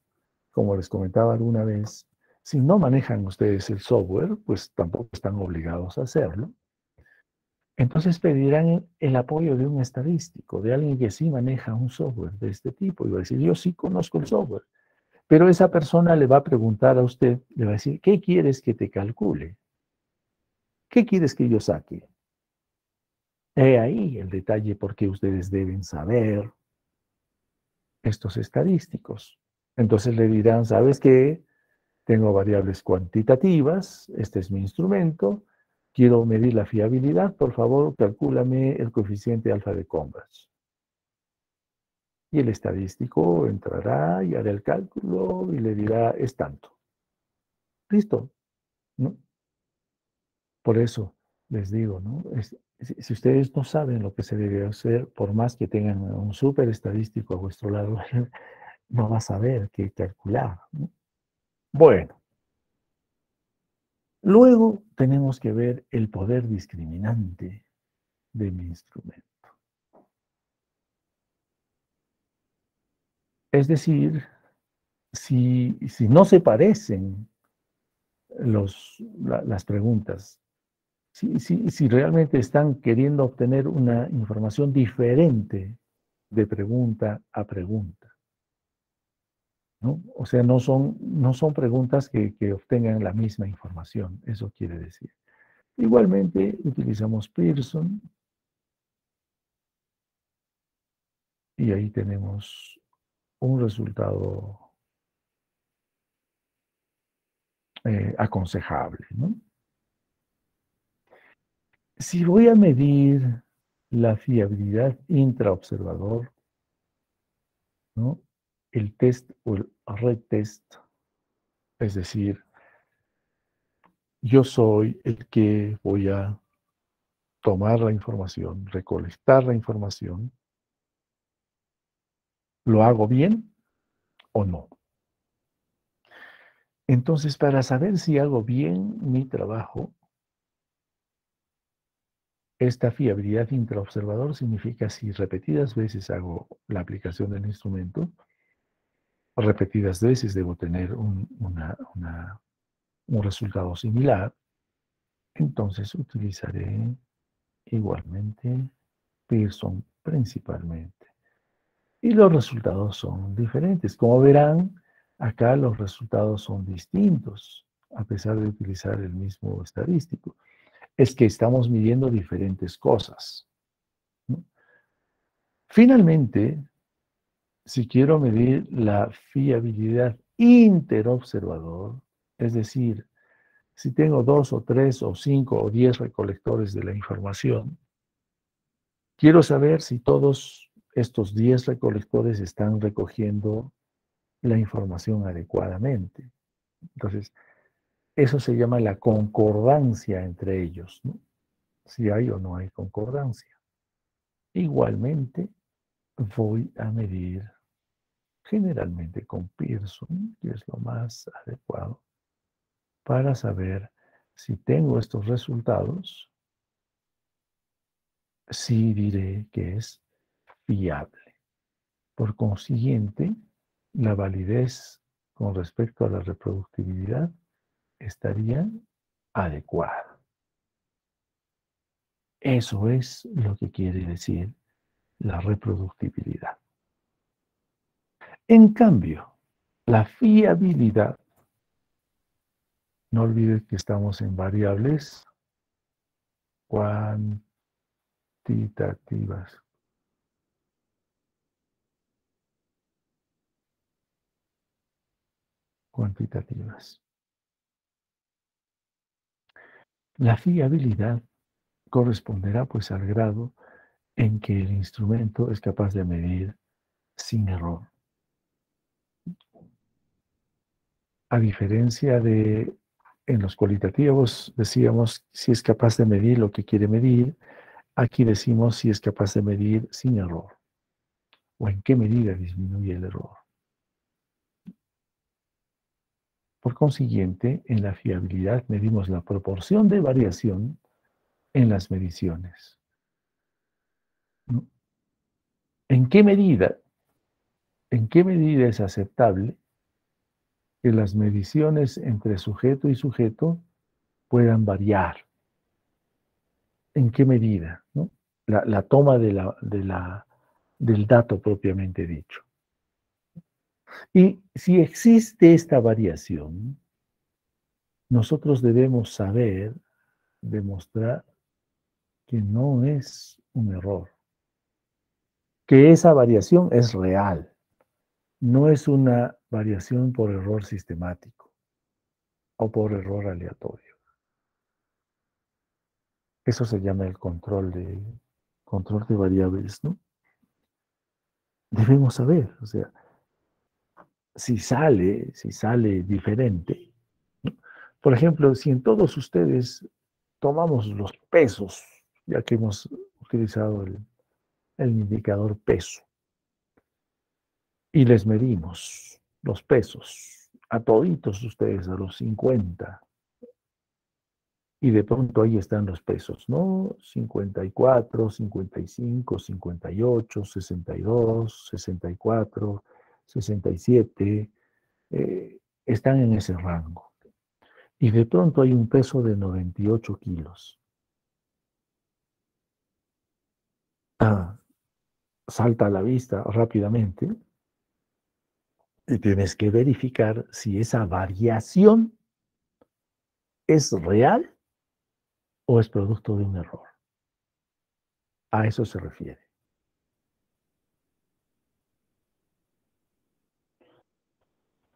como les comentaba alguna vez, si no manejan ustedes el software, pues tampoco están obligados a hacerlo. Entonces pedirán el apoyo de un estadístico, de alguien que sí maneja un software de este tipo. Y va a decir, yo sí conozco el software. Pero esa persona le va a preguntar a usted, le va a decir, ¿qué quieres que te calcule? ¿Qué quieres que yo saque? He ahí el detalle porque ustedes deben saber estos estadísticos. Entonces le dirán, ¿sabes qué? Tengo variables cuantitativas, este es mi instrumento, quiero medir la fiabilidad, por favor, calcúlame el coeficiente alfa de Cronbach. Y el estadístico entrará y hará el cálculo y le dirá, es tanto. Listo, ¿no? Por eso les digo, ¿no? Si ustedes no saben lo que se debe hacer, por más que tengan un súper estadístico a vuestro lado, no va a saber qué calcular, ¿no? Bueno, luego tenemos que ver el poder discriminante de mi instrumento. Es decir, si no se parecen las preguntas, si realmente están queriendo obtener una información diferente de pregunta a pregunta, ¿no? O sea, no son preguntas que obtengan la misma información, eso quiere decir. Igualmente, utilizamos Pearson y ahí tenemos un resultado aconsejable, ¿no? Si voy a medir la fiabilidad intraobservador, ¿no? El test o el red test, es decir, yo soy el que voy a tomar la información, recolectar la información, ¿lo hago bien o no? Entonces, para saber si hago bien mi trabajo, esta fiabilidad intraobservador significa si repetidas veces hago la aplicación del instrumento, repetidas veces debo tener un resultado similar, entonces utilizaré igualmente Pearson principalmente. Y los resultados son diferentes. Como verán, acá los resultados son distintos, a pesar de utilizar el mismo estadístico. Es que estamos midiendo diferentes cosas, ¿no? Finalmente, si quiero medir la fiabilidad interobservador, es decir, si tengo 2 o 3 o 5 o 10 recolectores de la información, quiero saber si todos estos 10 recolectores están recogiendo la información adecuadamente. Entonces, eso se llama la concordancia entre ellos, ¿no? Si hay o no hay concordancia. Igualmente, voy a medir generalmente con Pearson, que es lo más adecuado, para saber si tengo estos resultados, sí diré que es fiable. Por consiguiente, la validez con respecto a la reproductibilidad estaría adecuada. Eso es lo que quiere decir la reproductibilidad. En cambio, la fiabilidad, no olvides que estamos en variables cuantitativas. Cuantitativas. La fiabilidad corresponderá pues al grado en que el instrumento es capaz de medir sin error. A diferencia de en los cualitativos decíamos si es capaz de medir lo que quiere medir, aquí decimos si es capaz de medir sin error o en qué medida disminuye el error. Por consiguiente, en la fiabilidad medimos la proporción de variación en las mediciones, ¿no? ¿En qué medida es aceptable que las mediciones entre sujeto y sujeto puedan variar? ¿En qué medida, ¿no? La toma del dato propiamente dicho. Y si existe esta variación, nosotros debemos saber demostrar que no es un error, que esa variación es real, no es una variación por error sistemático o por error aleatorio. Eso se llama el control de variables, ¿no? Debemos saber, o sea, si sale diferente, ¿no? Por ejemplo, si en todos ustedes tomamos los pesos, ya que hemos utilizado el indicador peso. Y les medimos los pesos a toditos ustedes, a los 50. Y de pronto ahí están los pesos, ¿no? 54, 55, 58, 62, 64, 67. Están en ese rango. Y de pronto hay un peso de 98 kilos. Salta a la vista rápidamente y tienes que verificar si esa variación es real o es producto de un error. A eso se refiere.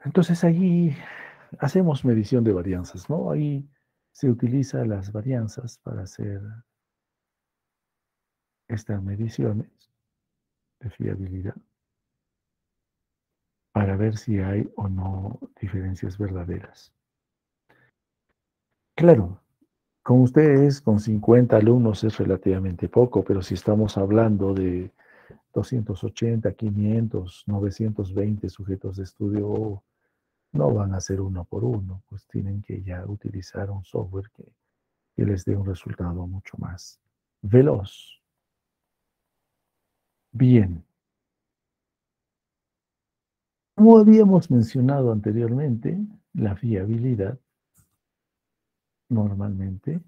Entonces allí hacemos medición de varianzas, ¿no? Ahí se utilizan las varianzas para hacer estas mediciones de fiabilidad, para ver si hay o no diferencias verdaderas. Claro, con ustedes, con 50 alumnos es relativamente poco, pero si estamos hablando de 280, 500, 920 sujetos de estudio, no van a ser uno por uno, pues tienen que ya utilizar un software que les dé un resultado mucho más veloz. Bien. Como habíamos mencionado anteriormente, la fiabilidad normalmente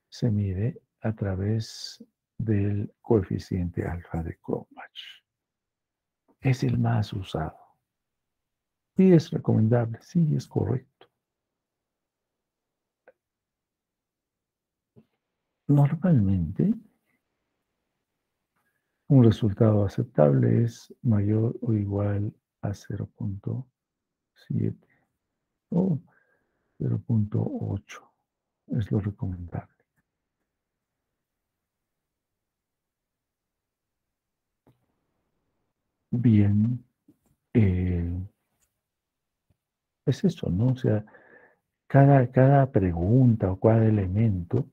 se mide a través del coeficiente alfa de Cronbach. Es el más usado. Sí es recomendable, sí es correcto. Normalmente, un resultado aceptable es mayor o igual a 0.7 o 0.8. Es lo recomendable. Bien, es eso, ¿no? O sea, cada pregunta o cada elemento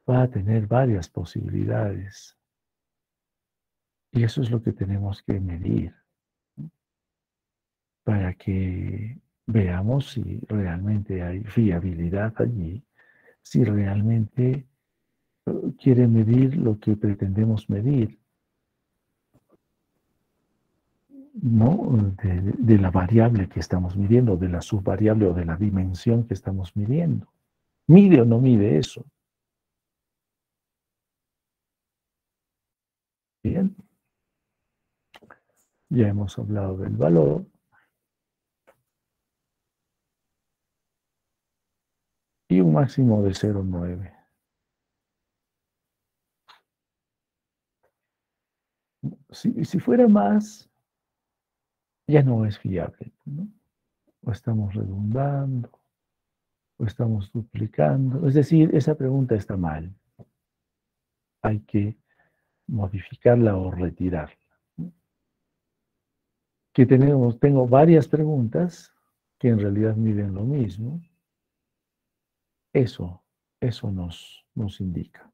va a tener varias posibilidades. Y eso es lo que tenemos que medir para que veamos si realmente hay fiabilidad allí, si realmente quiere medir lo que pretendemos medir, ¿no? De la variable que estamos midiendo, de la subvariable o de la dimensión que estamos midiendo. ¿Mide o no mide eso? Bien. Ya hemos hablado del valor. Y un máximo de 0,9. Si fuera más, ya no es fiable, ¿no? O estamos redundando, o estamos duplicando. Es decir, esa pregunta está mal. Hay que modificarla o retirarla. Tengo varias preguntas que en realidad miden lo mismo. Eso nos indica.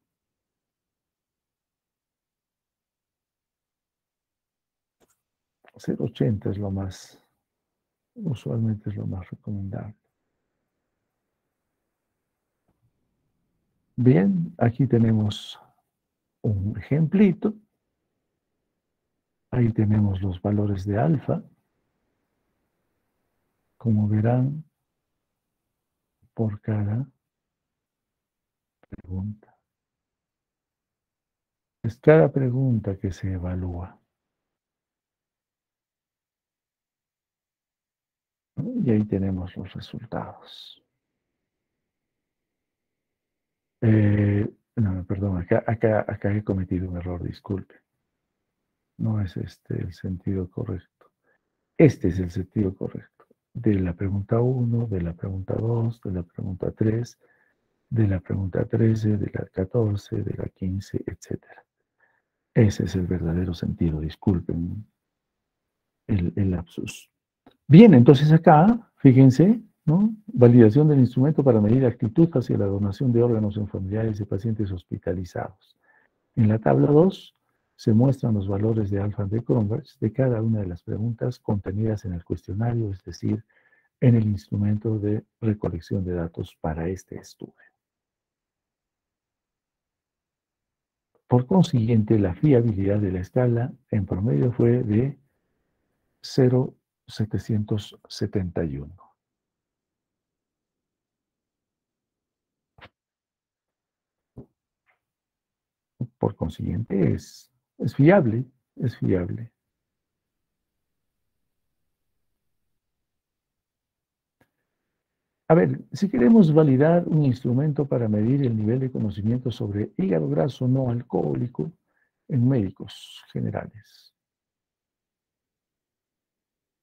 0,80 es lo más, usualmente es lo más recomendable. Bien, aquí tenemos un ejemplito. Ahí tenemos los valores de alfa. Como verán, por cada pregunta. Es cada pregunta que se evalúa. Y ahí tenemos los resultados. No, perdón, acá he cometido un error, disculpe. No es este el sentido correcto. Este es el sentido correcto. De la pregunta 1, de la pregunta 2, de la pregunta 3, de la pregunta 13, de la 14, de la 15, etc. Ese es el verdadero sentido, disculpen el lapsus. Bien, entonces acá, fíjense, ¿no? Validación del instrumento para medir actitud hacia la donación de órganos en familiares de pacientes hospitalizados. En la tabla 2 se muestran los valores de alfa de Cronbach de cada una de las preguntas contenidas en el cuestionario, es decir, en el instrumento de recolección de datos para este estudio. Por consiguiente, la fiabilidad de la escala en promedio fue de 0,771. Por consiguiente, es fiable, es fiable. A ver, si queremos validar un instrumento para medir el nivel de conocimiento sobre hígado graso no alcohólico en médicos generales,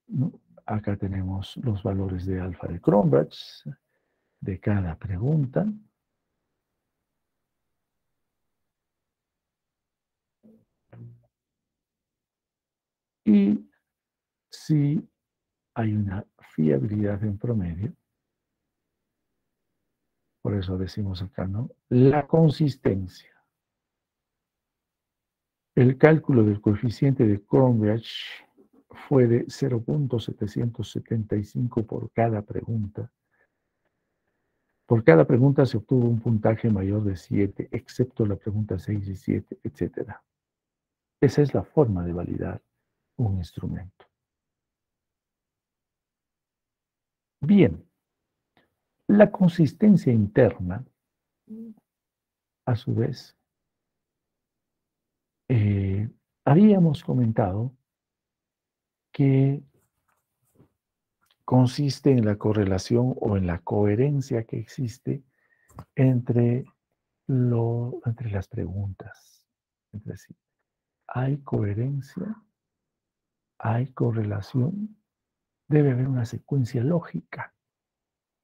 ¿no? Acá tenemos los valores de alfa de Cronbach de cada pregunta. Y si hay una fiabilidad en promedio, por eso decimos acá, ¿no? La consistencia. El cálculo del coeficiente de Cronbach fue de 0,775 por cada pregunta. Por cada pregunta se obtuvo un puntaje mayor de 7, excepto la pregunta 6 y 7, etc. Esa es la forma de validar un instrumento. Bien, la consistencia interna, a su vez, habíamos comentado que consiste en la correlación o en la coherencia que existe entre, entre las preguntas. Es decir, hay coherencia, hay correlación, debe haber una secuencia lógica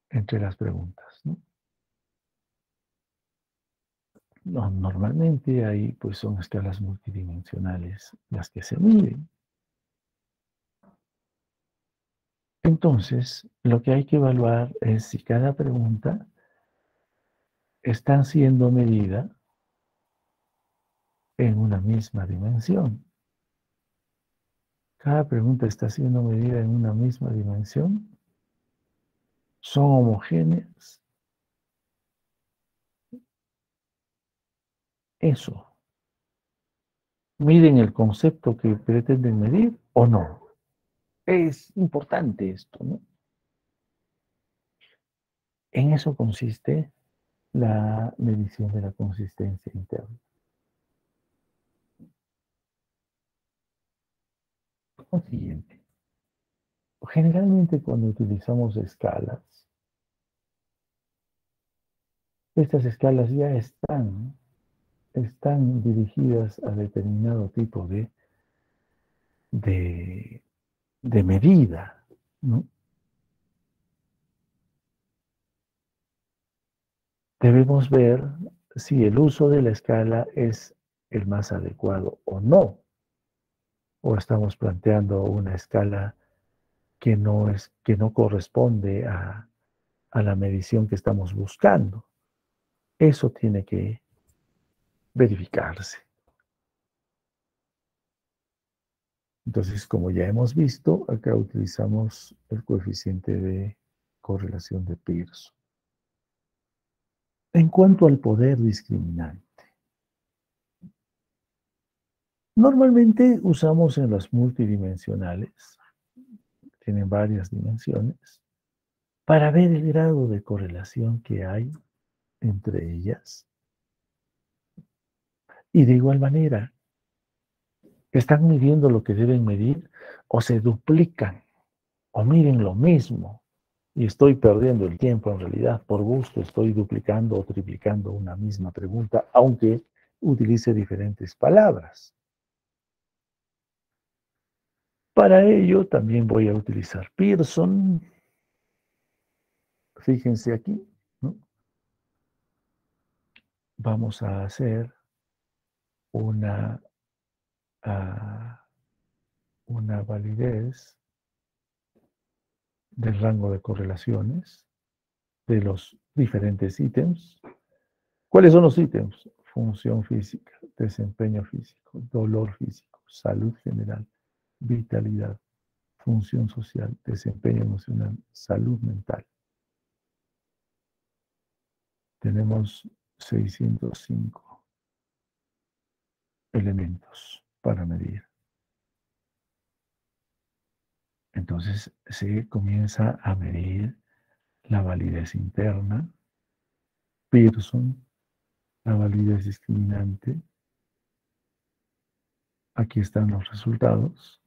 entre las preguntas, ¿no? No, normalmente ahí pues son escalas multidimensionales las que se miden. Entonces, lo que hay que evaluar es si cada pregunta está siendo medida en una misma dimensión. Cada pregunta está siendo medida en una misma dimensión. Son homogéneas. Eso. ¿Miden el concepto que pretenden medir o no? Es importante esto, ¿no? En eso consiste la medición de la consistencia interna. Lo siguiente. Generalmente cuando utilizamos escalas, estas escalas ya están dirigidas a determinado tipo de, de medida, ¿no? Debemos ver si el uso de la escala es el más adecuado o no, o estamos planteando una escala que no corresponde a la medición que estamos buscando. Eso tiene que verificarse. Entonces, como ya hemos visto, acá utilizamos el coeficiente de correlación de Pearson. En cuanto al poder discriminante, normalmente usamos en las multidimensionales, tienen varias dimensiones, para ver el grado de correlación que hay entre ellas. Y de igual manera, están midiendo lo que deben medir o se duplican o miden lo mismo y estoy perdiendo el tiempo en realidad por gusto, estoy duplicando o triplicando una misma pregunta, aunque utilice diferentes palabras. Para ello también voy a utilizar Pearson. Fíjense aquí, ¿no? Vamos a hacer una, una validez del rango de correlaciones de los diferentes ítems. ¿Cuáles son los ítems? Función física, desempeño físico, dolor físico, salud general, vitalidad, función social, desempeño emocional, salud mental. Tenemos 605 elementos para medir. Entonces se comienza a medir la validez interna, Pearson, la validez discriminante. Aquí están los resultados.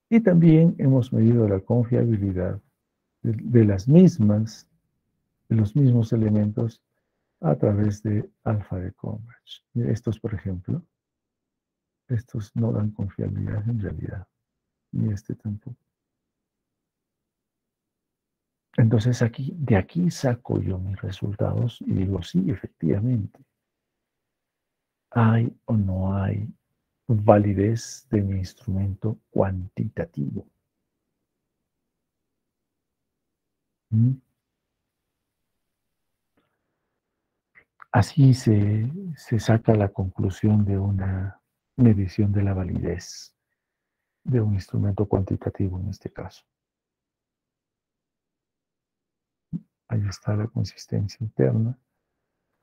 Y también hemos medido la confiabilidad de las mismas, de los mismos elementos a través de alfa de Cambridge. Estos, por ejemplo, estos no dan confiabilidad en realidad, ni este tampoco. Entonces de aquí saco yo mis resultados y digo, sí, efectivamente, hay o no hay validez de mi instrumento cuantitativo. ¿Mm? Así se saca la conclusión de una medición de la validez de un instrumento cuantitativo en este caso. Ahí está la consistencia interna,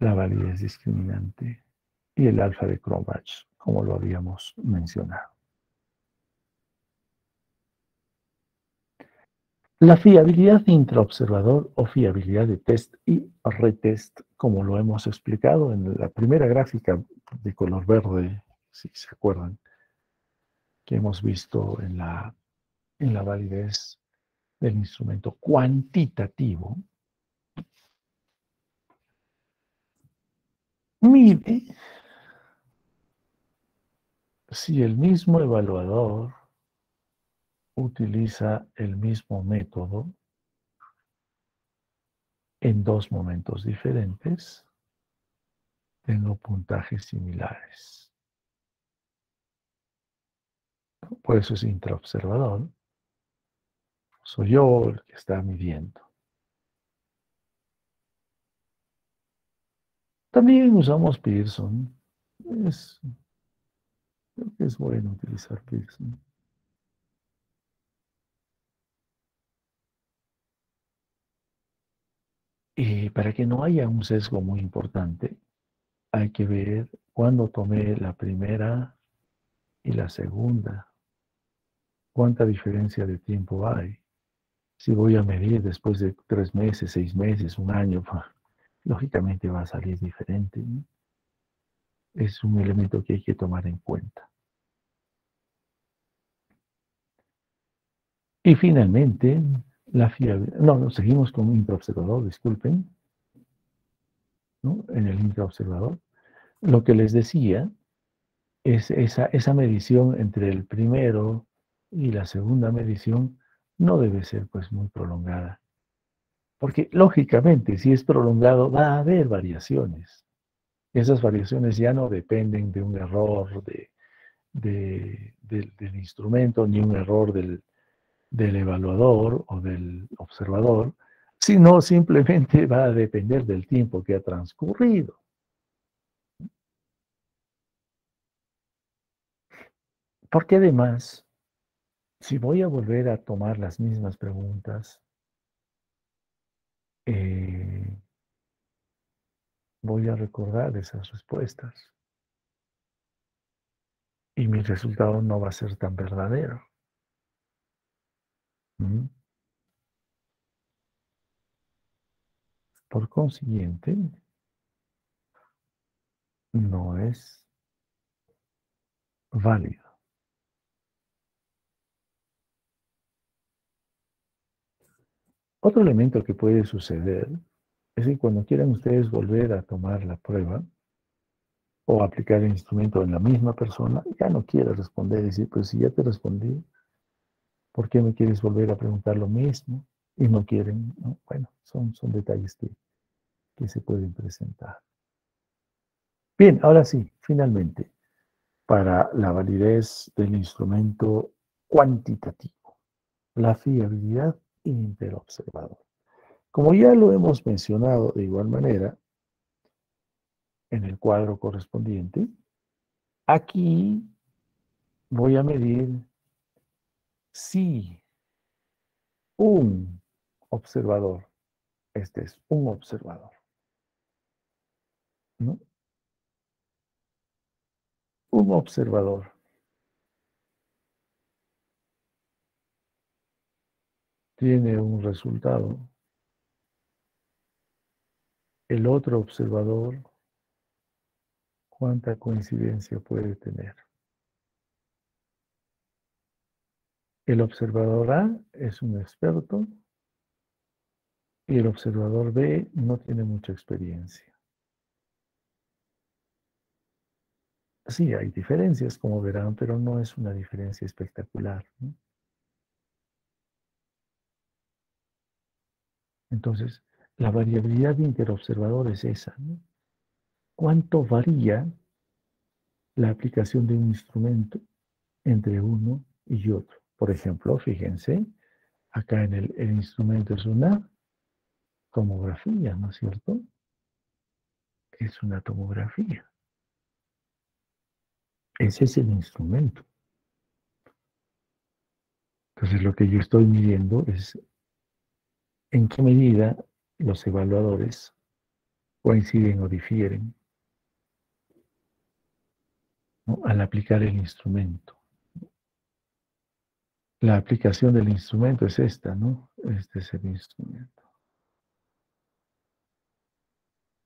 la validez discriminante y el alfa de Cronbach, como lo habíamos mencionado. La fiabilidad intraobservador o fiabilidad de test y retest, como lo hemos explicado en la primera gráfica de color verde, si se acuerdan, que hemos visto en la validez del instrumento cuantitativo, mide si el mismo evaluador utiliza el mismo método en dos momentos diferentes, tengo puntajes similares. Por eso es intraobservador. Soy yo el que está midiendo. También usamos Pearson. Creo que es bueno utilizar Pearson. Y para que no haya un sesgo muy importante, hay que ver cuándo tomé la primera y la segunda. ¿Cuánta diferencia de tiempo hay? Si voy a medir después de 3 meses, 6 meses, un año, lógicamente va a salir diferente, ¿no? Es un elemento que hay que tomar en cuenta. Y finalmente, la fiabilidad. No, seguimos con un intraobservador, disculpen, ¿no? En el intraobservador. Lo que les decía es esa medición entre el primero y la segunda medición no debe ser pues muy prolongada. Porque lógicamente, si es prolongado, va a haber variaciones. Esas variaciones ya no dependen de un error del instrumento, ni un error del evaluador o del observador, sino simplemente va a depender del tiempo que ha transcurrido. Porque además, si voy a volver a tomar las mismas preguntas, voy a recordar esas respuestas y mi resultado no va a ser tan verdadero. ¿Mm? Por consiguiente, no es válido. Otro elemento que puede suceder es que cuando quieran ustedes volver a tomar la prueba o aplicar el instrumento en la misma persona, ya no quiere responder y decir, pues si ya te respondí, ¿por qué me quieres volver a preguntar lo mismo? Y no quieren, ¿no? Bueno, son detalles que se pueden presentar. Bien, ahora sí, finalmente, para la validez del instrumento cuantitativo, la fiabilidad interobservador. Como ya lo hemos mencionado de igual manera en el cuadro correspondiente, aquí voy a medir si un observador, este es un observador, ¿no? Un observador tiene un resultado, el otro observador, ¿cuánta coincidencia puede tener? El observador A es un experto y el observador B no tiene mucha experiencia. Sí, hay diferencias, como verán, pero no es una diferencia espectacular, ¿no? Entonces, la variabilidad de interobservador es esa, ¿no? ¿Cuánto varía la aplicación de un instrumento entre uno y otro? Por ejemplo, fíjense, acá en el instrumento es una tomografía, ¿no es cierto? Es una tomografía. Ese es el instrumento. Entonces, lo que yo estoy midiendo es en qué medida los evaluadores coinciden o difieren, ¿no?, al aplicar el instrumento. La aplicación del instrumento es esta, ¿no? Este es el instrumento.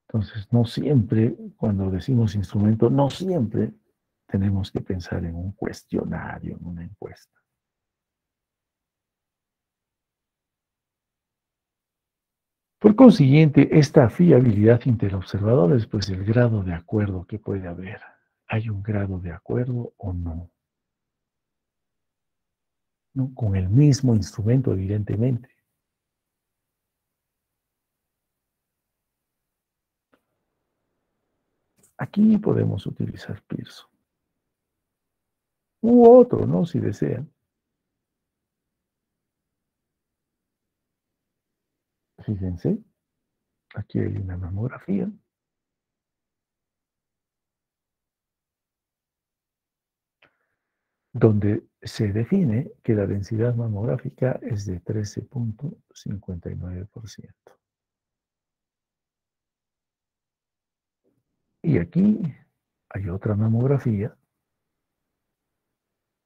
Entonces, no siempre, cuando decimos instrumento, no siempre tenemos que pensar en un cuestionario, en una encuesta. Por consiguiente, esta fiabilidad interobservador es pues el grado de acuerdo que puede haber. ¿Hay un grado de acuerdo o no? ¿No? Con el mismo instrumento, evidentemente. Aquí podemos utilizar Pearson. U otro, ¿no? Si desean. Fíjense, aquí hay una mamografía. Donde se define que la densidad mamográfica es de 13.59%. Y aquí hay otra mamografía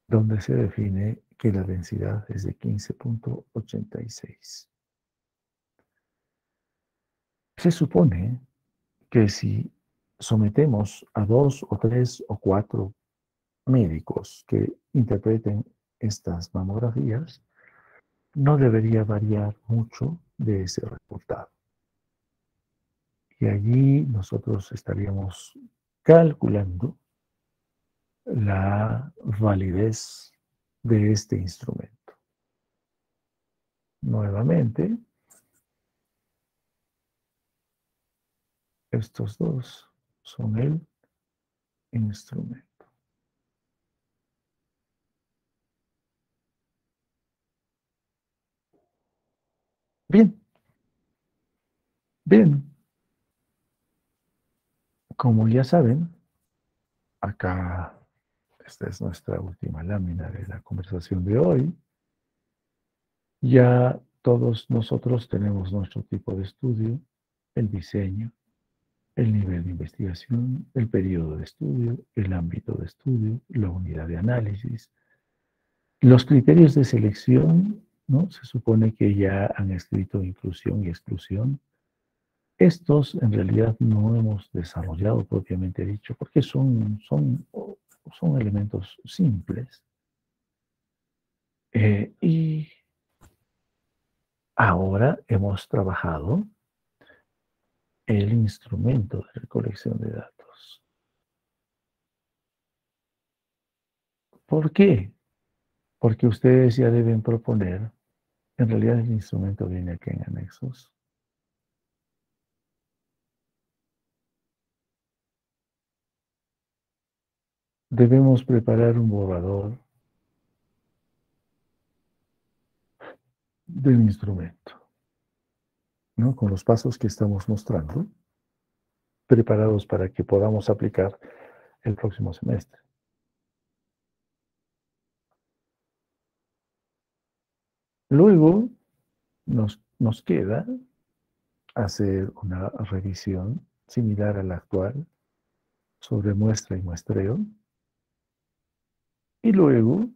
donde se define que la densidad es de 15.86. Se supone que si sometemos a 2 o 3 o 4 médicos que interpreten estas mamografías, no debería variar mucho de ese resultado. Y allí nosotros estaríamos calculando la validez de este instrumento. Nuevamente, estos dos son el instrumento. Bien, bien. Como ya saben, acá esta es nuestra última lámina de la conversación de hoy. Ya todos nosotros tenemos nuestro tipo de estudio, el diseño, el nivel de investigación, el periodo de estudio, el ámbito de estudio, la unidad de análisis. Los criterios de selección, ¿no? Se supone que ya han escrito inclusión y exclusión. Estos en realidad no hemos desarrollado propiamente dicho, porque son elementos simples. Y ahora hemos trabajado el instrumento de recolección de datos. ¿Por qué? Porque ustedes ya deben proponer, en realidad el instrumento viene aquí en anexos. debemos preparar un borrador del instrumento, ¿no? Con los pasos que estamos mostrando, preparados para que podamos aplicar el próximo semestre. Luego nos queda hacer una revisión similar a la actual sobre muestra y muestreo. Y luego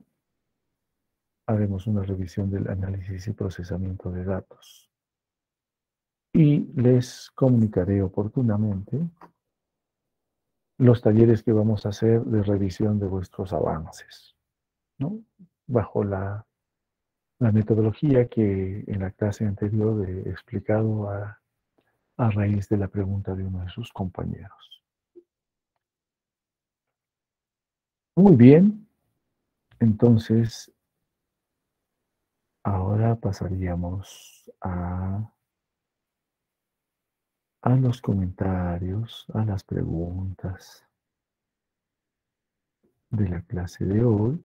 haremos una revisión del análisis y procesamiento de datos. Y les comunicaré oportunamente los talleres que vamos a hacer de revisión de vuestros avances, ¿no? Bajo la metodología que en la clase anterior he explicado a raíz de la pregunta de uno de sus compañeros. Muy bien, entonces ahora pasaríamos a los comentarios, a las preguntas de la clase de hoy.